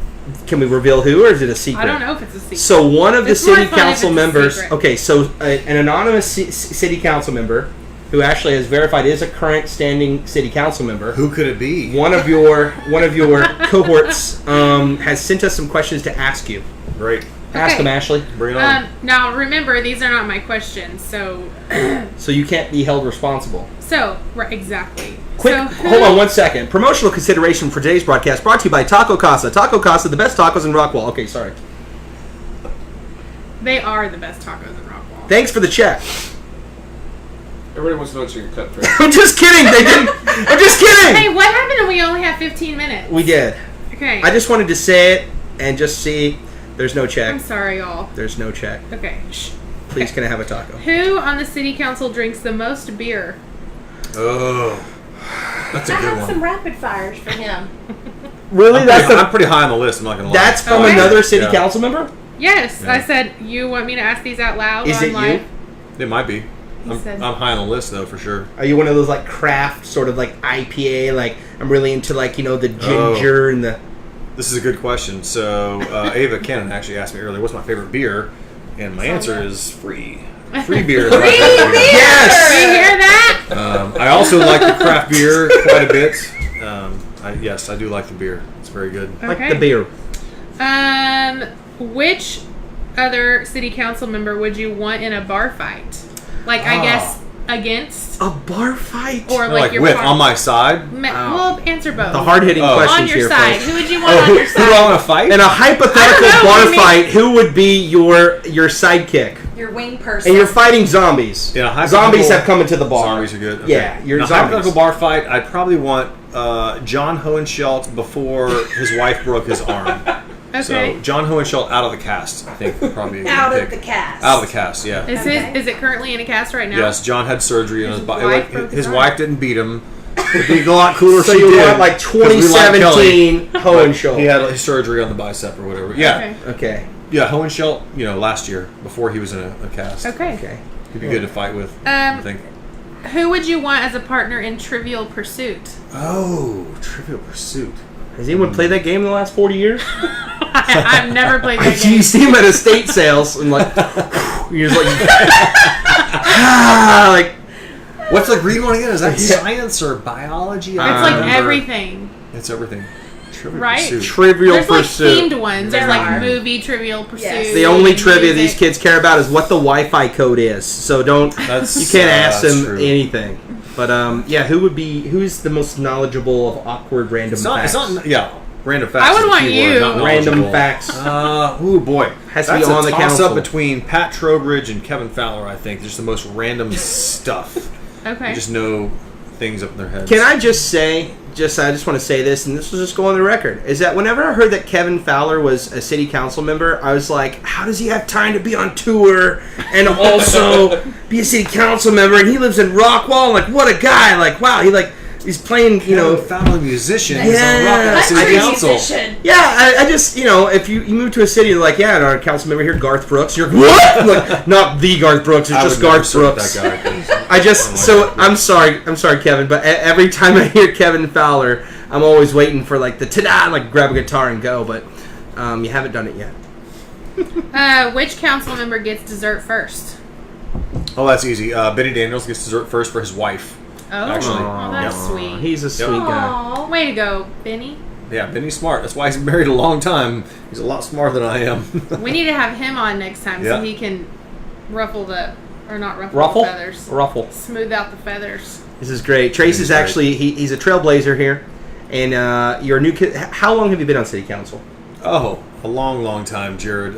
Can we reveal who, or is it a secret? I don't know if it's a secret. So one of the city council members. Secret. Okay, so an anonymous city council member who actually has verified is a current standing city council member. Who could it be? One of your cohorts has sent us some questions to ask you. Great. Ask them, Ashley. Bring it on. Now remember, these are not my questions, so. So you can't be held responsible. So right, exactly. Hold on 1 second. Promotional consideration for today's broadcast brought to you by Taco Casa. Taco Casa, the best tacos in Rockwall. Okay, sorry. They are the best tacos in Rockwall. Thanks for the check. Everybody wants to know what you cut for. I'm just kidding. They didn't. I'm just kidding. Hey, what happened if we only have 15 minutes? We did. Okay. I just wanted to say it and just see. There's no check. I'm sorry, y'all. There's no check. Okay. Shh. Please, can I have a taco? Who on the city council drinks the most beer? Oh, that's a I good have one. some rapid fires for him. Really? I'm pretty high on the list. I'm not gonna lie. That's from Okay. another city council member? Yes, Yeah. I said you want me to ask these out loud. Is on it live? you? It might be. said- I'm high on the list though, for sure. Are you one of those like craft sort of like IPA? Like I'm really into like the ginger and the. This is a good question. So Ava Cannon actually asked me earlier, "What's my favorite beer?" And my answer is free. Free beer. Is my Free favorite beer! Yes! You hear that? I also like the craft beer quite a bit. Yes, I do like the beer. It's very good. Like the beer. Which other city council member would you want in a bar fight? Like, I guess against A bar fight? or Like your with par- on my side. Well, answer both. The hard-hitting Oh. questions on your here, side. folks. Who would you want on your Who do I side? want to fight? In a hypothetical I don't know, bar what do you fight, who would be your sidekick? Your wing person. And you're fighting zombies. In a hypothetical- Zombies have come into the bar. Zombies are good. Okay. Yeah, you're in a zombies. hypothetical bar fight. I'd probably want John Hohenschelt before his wife broke his arm. Okay. So John Hohenschelt out of the cast, I think would probably be a good out pick. of the cast. Out of the cast, yeah. Is it currently in a cast right now? Yes, John had surgery on his His body. wife broke his His arm. wife didn't beat him. It'd be a lot cooler if So she you did. want like 'cause we like Kelly. 2017 Hohenschel. He had his surgery on the bicep or whatever. Yeah, Okay. Okay. yeah. Hohenschelt, last year before he was in a cast. Okay. Okay. He'd be good to fight with. I think. Who would you want as a partner in Trivial Pursuit? Oh, Trivial Pursuit. Has anyone played that game in the last 40 years? I've never played that You game. see him at estate sales and like, you're just like, What's the green one again? Is that science or biology? It's I like don't remember. everything. It's everything. Trivial Right? Pursuit. Trivial There's like Pursuit. themed ones. There There's like are. movie Trivial Pursuit. Yes. The only music. trivia these kids care about is what the Wi-Fi code is. So you can't ask that's them true. anything. But who's the most knowledgeable of awkward random It's not. facts? It's not. Yeah. Random facts. I would is the want key word, you. not Random knowledgeable. facts. Oh boy, Has to be that's on a the toss council. up between Pat Trowbridge and Kevin Fowler. I think just the most random stuff. Okay. They just know things up in their heads. Can I just say, I just want to say this, and this will just go on the record, is that whenever I heard that Kevin Fowler was a city council member, I was like, how does he have time to be on tour and also be a city council member? And he lives in Rockwall. Like, what a guy! Like, wow, he's playing, Kevin Fowler, musician, is Yeah. on Rockwall City Country Council. musician. Yeah, I just, if you move to a city, you're like, yeah, and our council member here, Garth Brooks, you're like, what? I'm like, not the Garth Brooks, it's I just would never Garth serve Brooks. That guy, 'cause I just, I'm sorry, Kevin, but every time I hear Kevin Fowler, I'm always waiting for like the ta-da, like grab a guitar and go, but you haven't done it yet. Which council member gets dessert first? Oh, that's easy. Benny Daniels gets dessert first for his wife. Oh, Actually, that's yeah. sweet. He's a sweet guy. Aw. Way to go, Benny. Yeah, Benny's smart. That's why he's been married a long time. He's a lot smarter than I am. We need to have him on next time Yeah. so he can ruffle the feathers. Ruffle. Smooth out the feathers. This is great. Trace is great. actually, he's a trailblazer here, and you're a new kid. How long have you been on city council? Oh, a long, long time, Jared.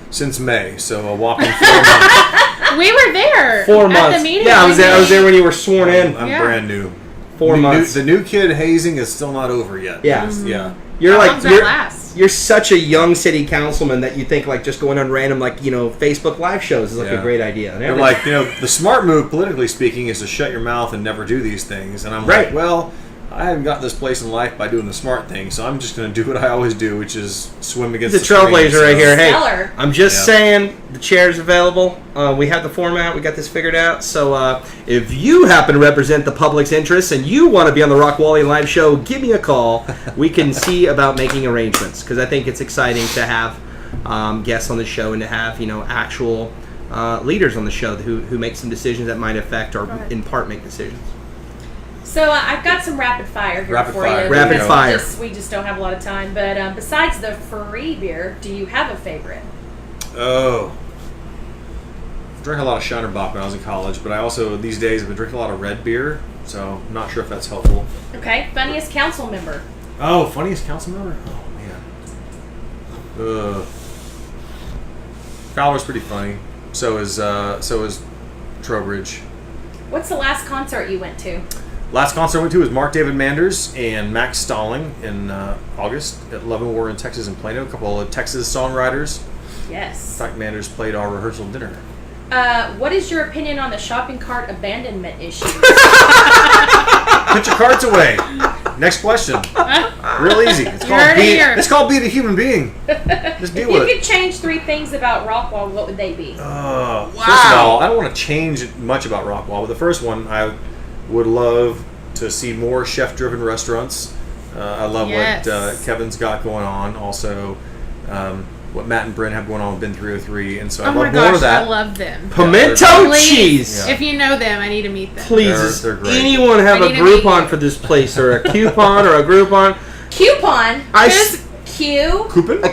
Since May, so a whopping 4 months. We were there 4 at months. the meeting. Yeah, I was there when you were sworn in. I'm Yeah. brand new. 4 months. The new kid hazing is still not over yet. Yeah. Yeah. You're How like long's that last? you're such a young city councilman that you think like just going on random Facebook live shows is like a great idea. And They're like, the smart move politically speaking is to shut your mouth and never do these things. And I'm Right. like, well, I haven't got this place in life by doing the smart thing, so I'm just going to do what I always do, which is swim against the stream. trailblazer right here. Hey, Stellar. I'm just saying the chair's available. We have the format. We got this figured out. So if you happen to represent the public's interests and you want to be on the Rockwallian live show, give me a call. We can see about making arrangements because I think it's exciting to have guests on the show and to have actual leaders on the show who make some decisions that might affect or in part make decisions. So I've got some rapid fire here Rapid for fire. you. Rapid because fire. We just don't have a lot of time. But besides the free beer, do you have a favorite? Oh. I drank a lot of Shiner Bock when I was in college, but I also, these days, have been drinking a lot of red beer, so I'm not sure if that's helpful. Okay, funniest council member. Oh, funniest council member? Oh, man. Fowler's pretty funny. So is Trowbridge. What's the last concert you went to? Last concert I went to was Mark David Manders and Max Stalling in August at Leavenworth in Texas in Plano. A couple of Texas songwriters. Yes. In fact, Manders played our rehearsal dinner. What is your opinion on the shopping cart abandonment issue? Put your carts away. Next question. Real easy. It's called being a human being. Just deal If with you it. could change 3 things about Rockwall, what would they be? First of all, I don't want to change much about Rockwall, but the first one, I would love to see more chef-driven restaurants. I love what Kevin's got going on. Also, what Matt and Bryn have going on with Bin 303, and so I love more of that. I love them. Pimento Please, cheese. Yeah. If you know them, I need to meet them. Please, They're does great. anyone have I a need to meet Groupon you. for this place or a coupon or a Groupon? Coupon? Coupon? A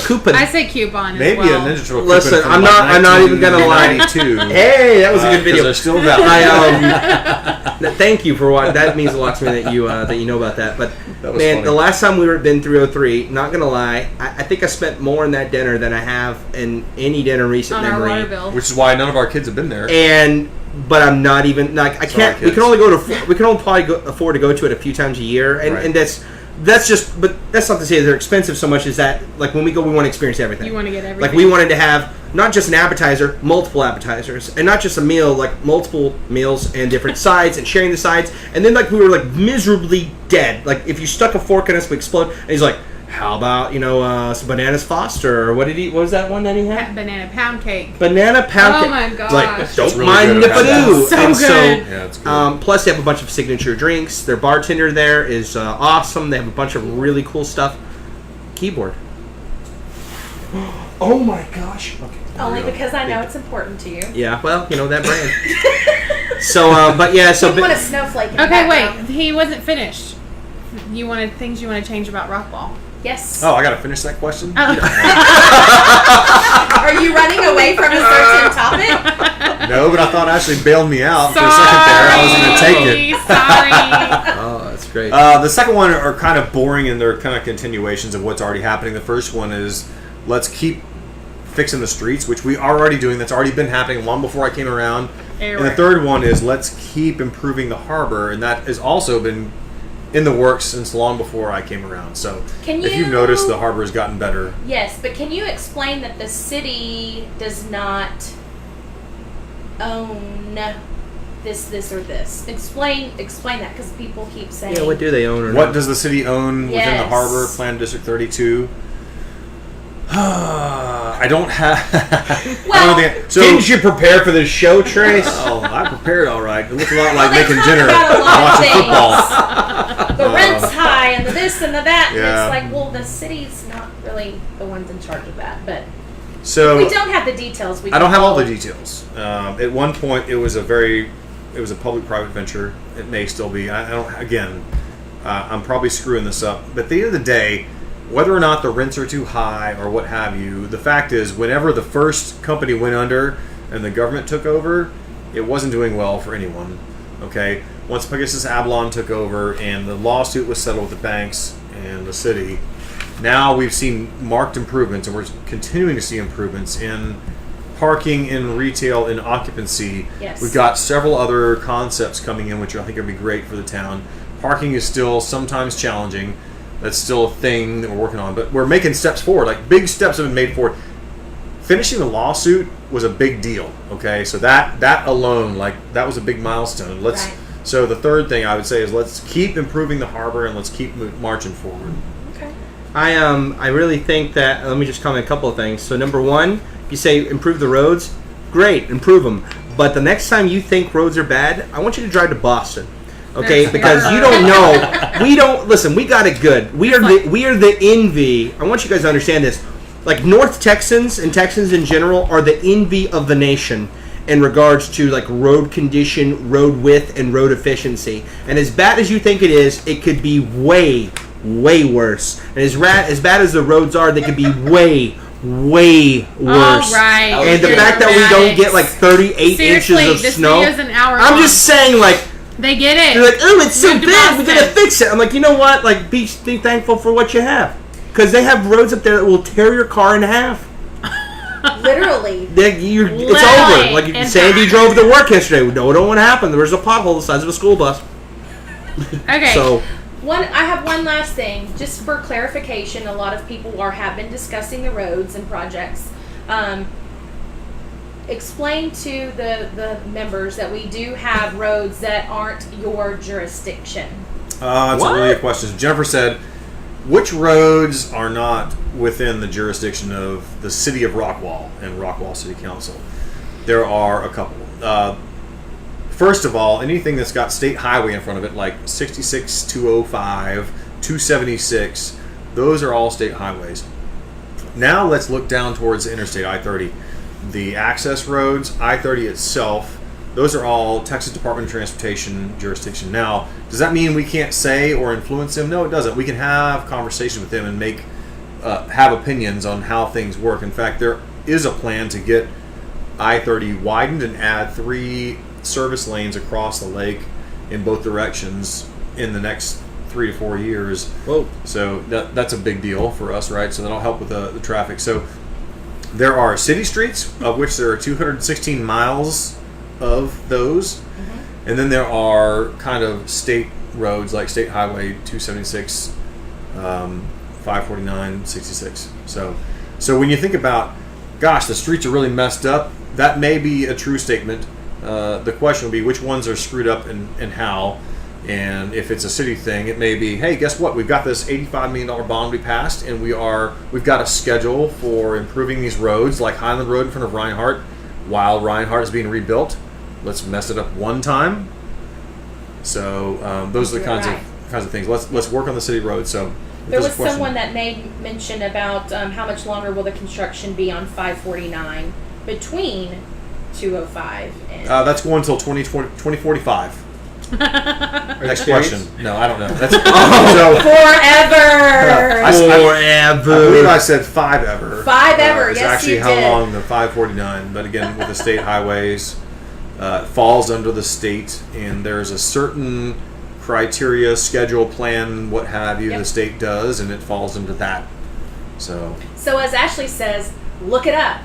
coupon. I say coupon Maybe as well. a Ninja Turtle Listen, coupon from I'm not even gonna lie. 1992. Hey, that was a good video. They're still valid. Thank you for watching. That means a lot to me that you know about that. But That was man, funny. the last time we were at Bin 303, not gonna lie, I think I spent more in that dinner than I have in any dinner in recent On our memory. water bill. Which is why none of our kids have been there. But I'm not even like I can't. kids. We can only probably afford to go to it a few times a year, and, Right. and that's just. But that's not to say they're expensive so much. Is that like when we go, we want to experience everything. You want to get everything. Like we wanted to have not just an appetizer, multiple appetizers, and not just a meal, like multiple meals and different sides, and sharing the sides. And then like we were like miserably dead. Like if you stuck a fork in us, we explode. And he's like, "How about some bananas Foster? Or what was that one that he had? Banana pound cake. Banana pound Oh cake." my gosh. Like It's don't really mind good. if I I've had do. that. So And good. Yeah, it's good. plus they have a bunch of signature drinks. Their bartender there is awesome. They have a bunch of really cool stuff. Keyboard. Oh my gosh. Okay. Only because I know it's important to you. Yeah, well, that brand. So, but yeah, so You want a snowflake in the Okay, background. wait. He wasn't finished. You wanted things you want to change about Rockwall. Yes. Oh, I got to finish that question? Oh. Are you running away from a certain topic? No, but I thought Ashley bailed me out for a second there. I was going to take it. Sorry. oh, that's great. The second one are kind of boring and they're kind of continuations of what's already happening. The first one is let's keep fixing the streets, which we are already doing. That's already been happening long before I came around. And the third one is let's keep improving the harbor, and that has also been in the works since long before I came around. So if you've noticed, the harbor has gotten better. Yes, but can you explain that the city does not own this, or this? Explain that, because people keep saying. yeah, what do they own or What not? does the city own within the Yes. harbor, Plan District 32? I don't have. Well, Didn't you prepare for this show, Trace? Oh, I prepared all right. It looked a lot like they making talk dinner about a and lot of watching things. football. The rent's high, and the this and the that, and Yeah. it's like, well, the city's not really the ones in charge of that. But So we don't have the details. I don't have all the details. At one point, it was a public-private venture. It may still be. I don't. Again, I'm probably screwing this up. But at the end of the day, whether or not the rents are too high or what have you, the fact is, whenever the first company went under and the government took over, it wasn't doing well for anyone. Okay. Once Pegasus Avalon took over and the lawsuit was settled with the banks and the city, now we've seen marked improvements, and we're continuing to see improvements in parking in retail and occupancy. Yes. We've got several other concepts coming in, which I think are going to be great for the town. Parking is still sometimes challenging. That's still a thing that we're working on, but we're making steps forward. Like, big steps have been made forward. Finishing the lawsuit was a big deal. Okay, so that alone, like, that was a big milestone. Right. So the third thing I would say is let's keep improving the harbor and let's keep marching forward. Okay. I really think that, let me just comment a couple of things. So number one, you say improve the roads, great, improve them. But the next time you think roads are bad, I want you to drive to Boston. Okay, because you don't know. We don't listen. We got it good. We are the envy. I want you guys to understand this. Like, North Texans and Texans in general are the envy of the nation in regards to, like, road condition, road width, and road efficiency. And as bad as you think it is, it could be way, way worse. And as bad as the roads are, they could be way, way worse. All right. And the fact that we don't get like 38 Seriously, inches of this snow. video's an hour I'm long. just saying, like, They get it. they're like, oh, it's so Move to bad, we gotta Boston. fix it. I'm like, you know what? Like, be thankful for what you have. Because they have roads up there that will tear your car in half. Literally. It's over. Like, in Sandy half. drove to work yesterday. No, it don't want to happen. There was a pothole the size of a school bus. Okay. So, I have one last thing, just for clarification. A lot of people have been discussing the roads and projects. Explain to the members that we do have roads that aren't your jurisdiction. That's a really good question. Jennifer said, which roads are not within the jurisdiction of the city of Rockwall and Rockwall City Council? There are a couple. First of all, anything that's got state highway in front of it, like 66, 205, 276, those are all state highways. Now let's look down towards Interstate I-30. The access roads, I-30 itself, those are all Texas Department of Transportation jurisdiction. Now, does that mean we can't say or influence them? No, it doesn't. We can have conversation with them and have opinions on how things work. In fact, there is a plan to get I-30 widened and add 3 service lanes across the lake in both directions in the next 3 to 4 years. whoa. So that's a big deal for us, right? So that'll help with the traffic. So there are city streets, of which there are 216 miles of those. Mm-hmm. And then there are kind of state roads like State Highway 276, 549, 66. So when you think about, gosh, the streets are really messed up, that may be a true statement. The question will be which ones are screwed up and how. And if it's a city thing, it may be, hey, guess what? We've got this $85 million bond we passed, and we've got a schedule for improving these roads, like Highland Road in front of Reinhardt, while Reinhardt is being rebuilt. Let's mess it up one time. So those are the kinds of things. Let's work on the city roads. So There was someone that made mention about how much longer will the construction be on 549 between 205 and... that's going until 2045. Next question. No, I don't know. That's Forever! I believe I said 5 ever. 5 ever, It's yes, actually you how did. long the 549. But again, with the state highways, it falls under the state, and there's a certain criteria, schedule, plan, what have you, Yep. the state does, and it falls into that. So as Ashley says, look it up.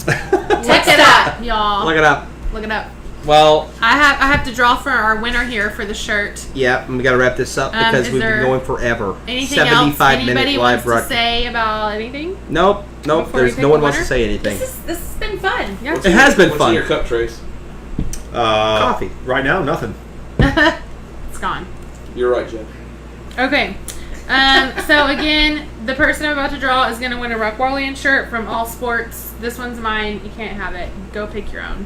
Look it up, y'all. Look it up. Look it up. Well, I have to draw for our winner here for the shirt. yeah, and we got to wrap this up because is we've there been going forever. Anything else 75-minute anybody live wants to broadcast. say about anything? Nope. Before we There's pick no one the wants to winner? say anything. This has been fun. Yeah. It has been What's in fun. your cup, Trace? Coffee. right now, nothing. It's gone. You're right, Jen. Okay. So again, the person I'm about to draw is going to win a Rockwallian shirt from All Sports. This one's mine. You can't have it. Go pick your own.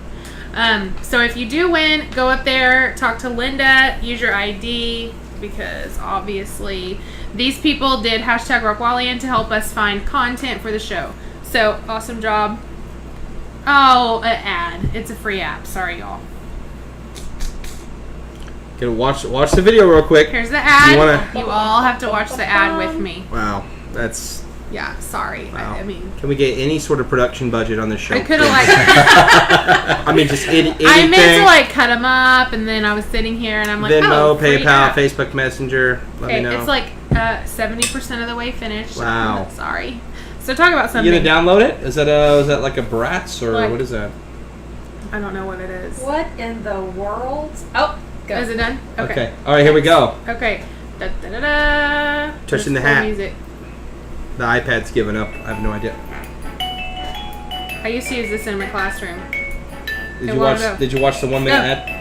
So if you do win, go up there, talk to Linda, use your ID, because obviously these people did hashtag Rockwallian to help us find content for the show. So awesome job. Oh, an ad. It's a free app. Sorry, y'all. Gonna watch the video real quick. Here's the ad. You You, wanna- all have to watch the ad with me. Wow, that's. Yeah, sorry. Wow. I mean, Can we get any sort of production budget on this show? I could have like. I mean, just anything. I meant to like cut them up, and then I was sitting here, and I'm like, Venmo, oh, free PayPal, app. Facebook Messenger. Let me Okay, know. it's like 70% of the way finished. Wow. Sorry. So talk about something. You gonna download it? Is that like a Bratz or Like- what is that? I don't know what it is. What in the world? Oh, go. Is it done? Okay. All right, here we go. Okay. Da, da, da, da. Touching the Let's play hat. Music. The iPad's given up. I have no idea. I used to use this in my classroom. Did It you won't watch? go. Did you watch the 1 minute No. ad?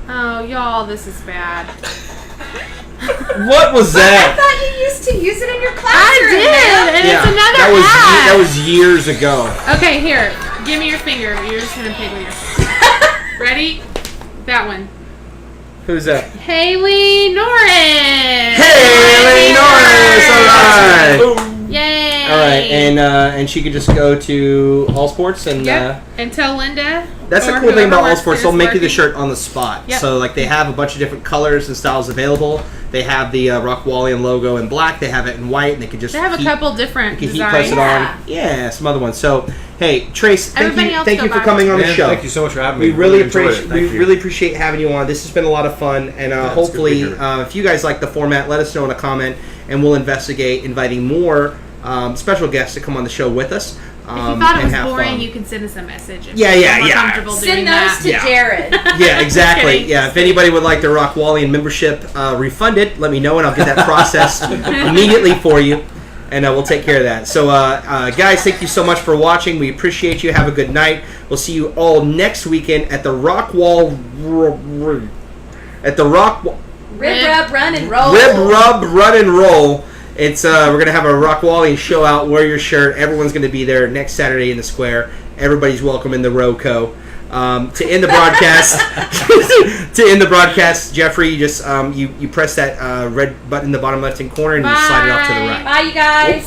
Oh, y'all, this is bad. What was I that? thought you used to use it in your I classroom. did, man. and it's another that ad. was years ago. Okay, here. Give me your finger. You're just gonna pick with your. Ready? That one. Who's that? Haley Norris. Haley Norris. All right. Yay! All right, and she could just go to All Sports and. Yep. And tell Linda. That's the or cool thing whoever about All works Sports. there They'll is make you the working. shirt on the spot. Yep. So like they have a bunch of different colors and styles available. They have the Rockwallian logo in black. They have it in white, and they can just They have a heat- couple different you can heat designs. press it Yeah. on. Yeah, some other ones. So hey, Trace, thank Everybody you else for go buy coming on the Man, show. thank you so much for having me. We really enjoyed appreciate it. Thank you. really appreciate having you on. This has been a lot of fun, and it's good to hopefully, be here. if you guys like the format, let us know in a comment, and we'll investigate inviting more special guests to come on the show with us. If you thought it and was have boring, fun. you can send us a message. If Yeah, you're yeah, more yeah. comfortable doing Send that. those to Yeah. Jared. Yeah, exactly. kidding. Yeah, if anybody would like their Rockwallian membership refunded, let me know, and I'll get that processed immediately for you, and we'll take care of that. So, guys, thank you so much for watching. We appreciate you. Have a good night. We'll see you all next weekend at the Rockwall Rib, rub, run, and roll. Rib Rub Run and Roll. It's we're gonna have a Rockwallian show out. Wear your shirt. Everyone's gonna be there next Saturday in the square. Everybody's welcome in the Roco. To end the broadcast, Jeffrey, you just you press that red button in the bottom left hand corner and you slide it off to the right. Bye, you guys.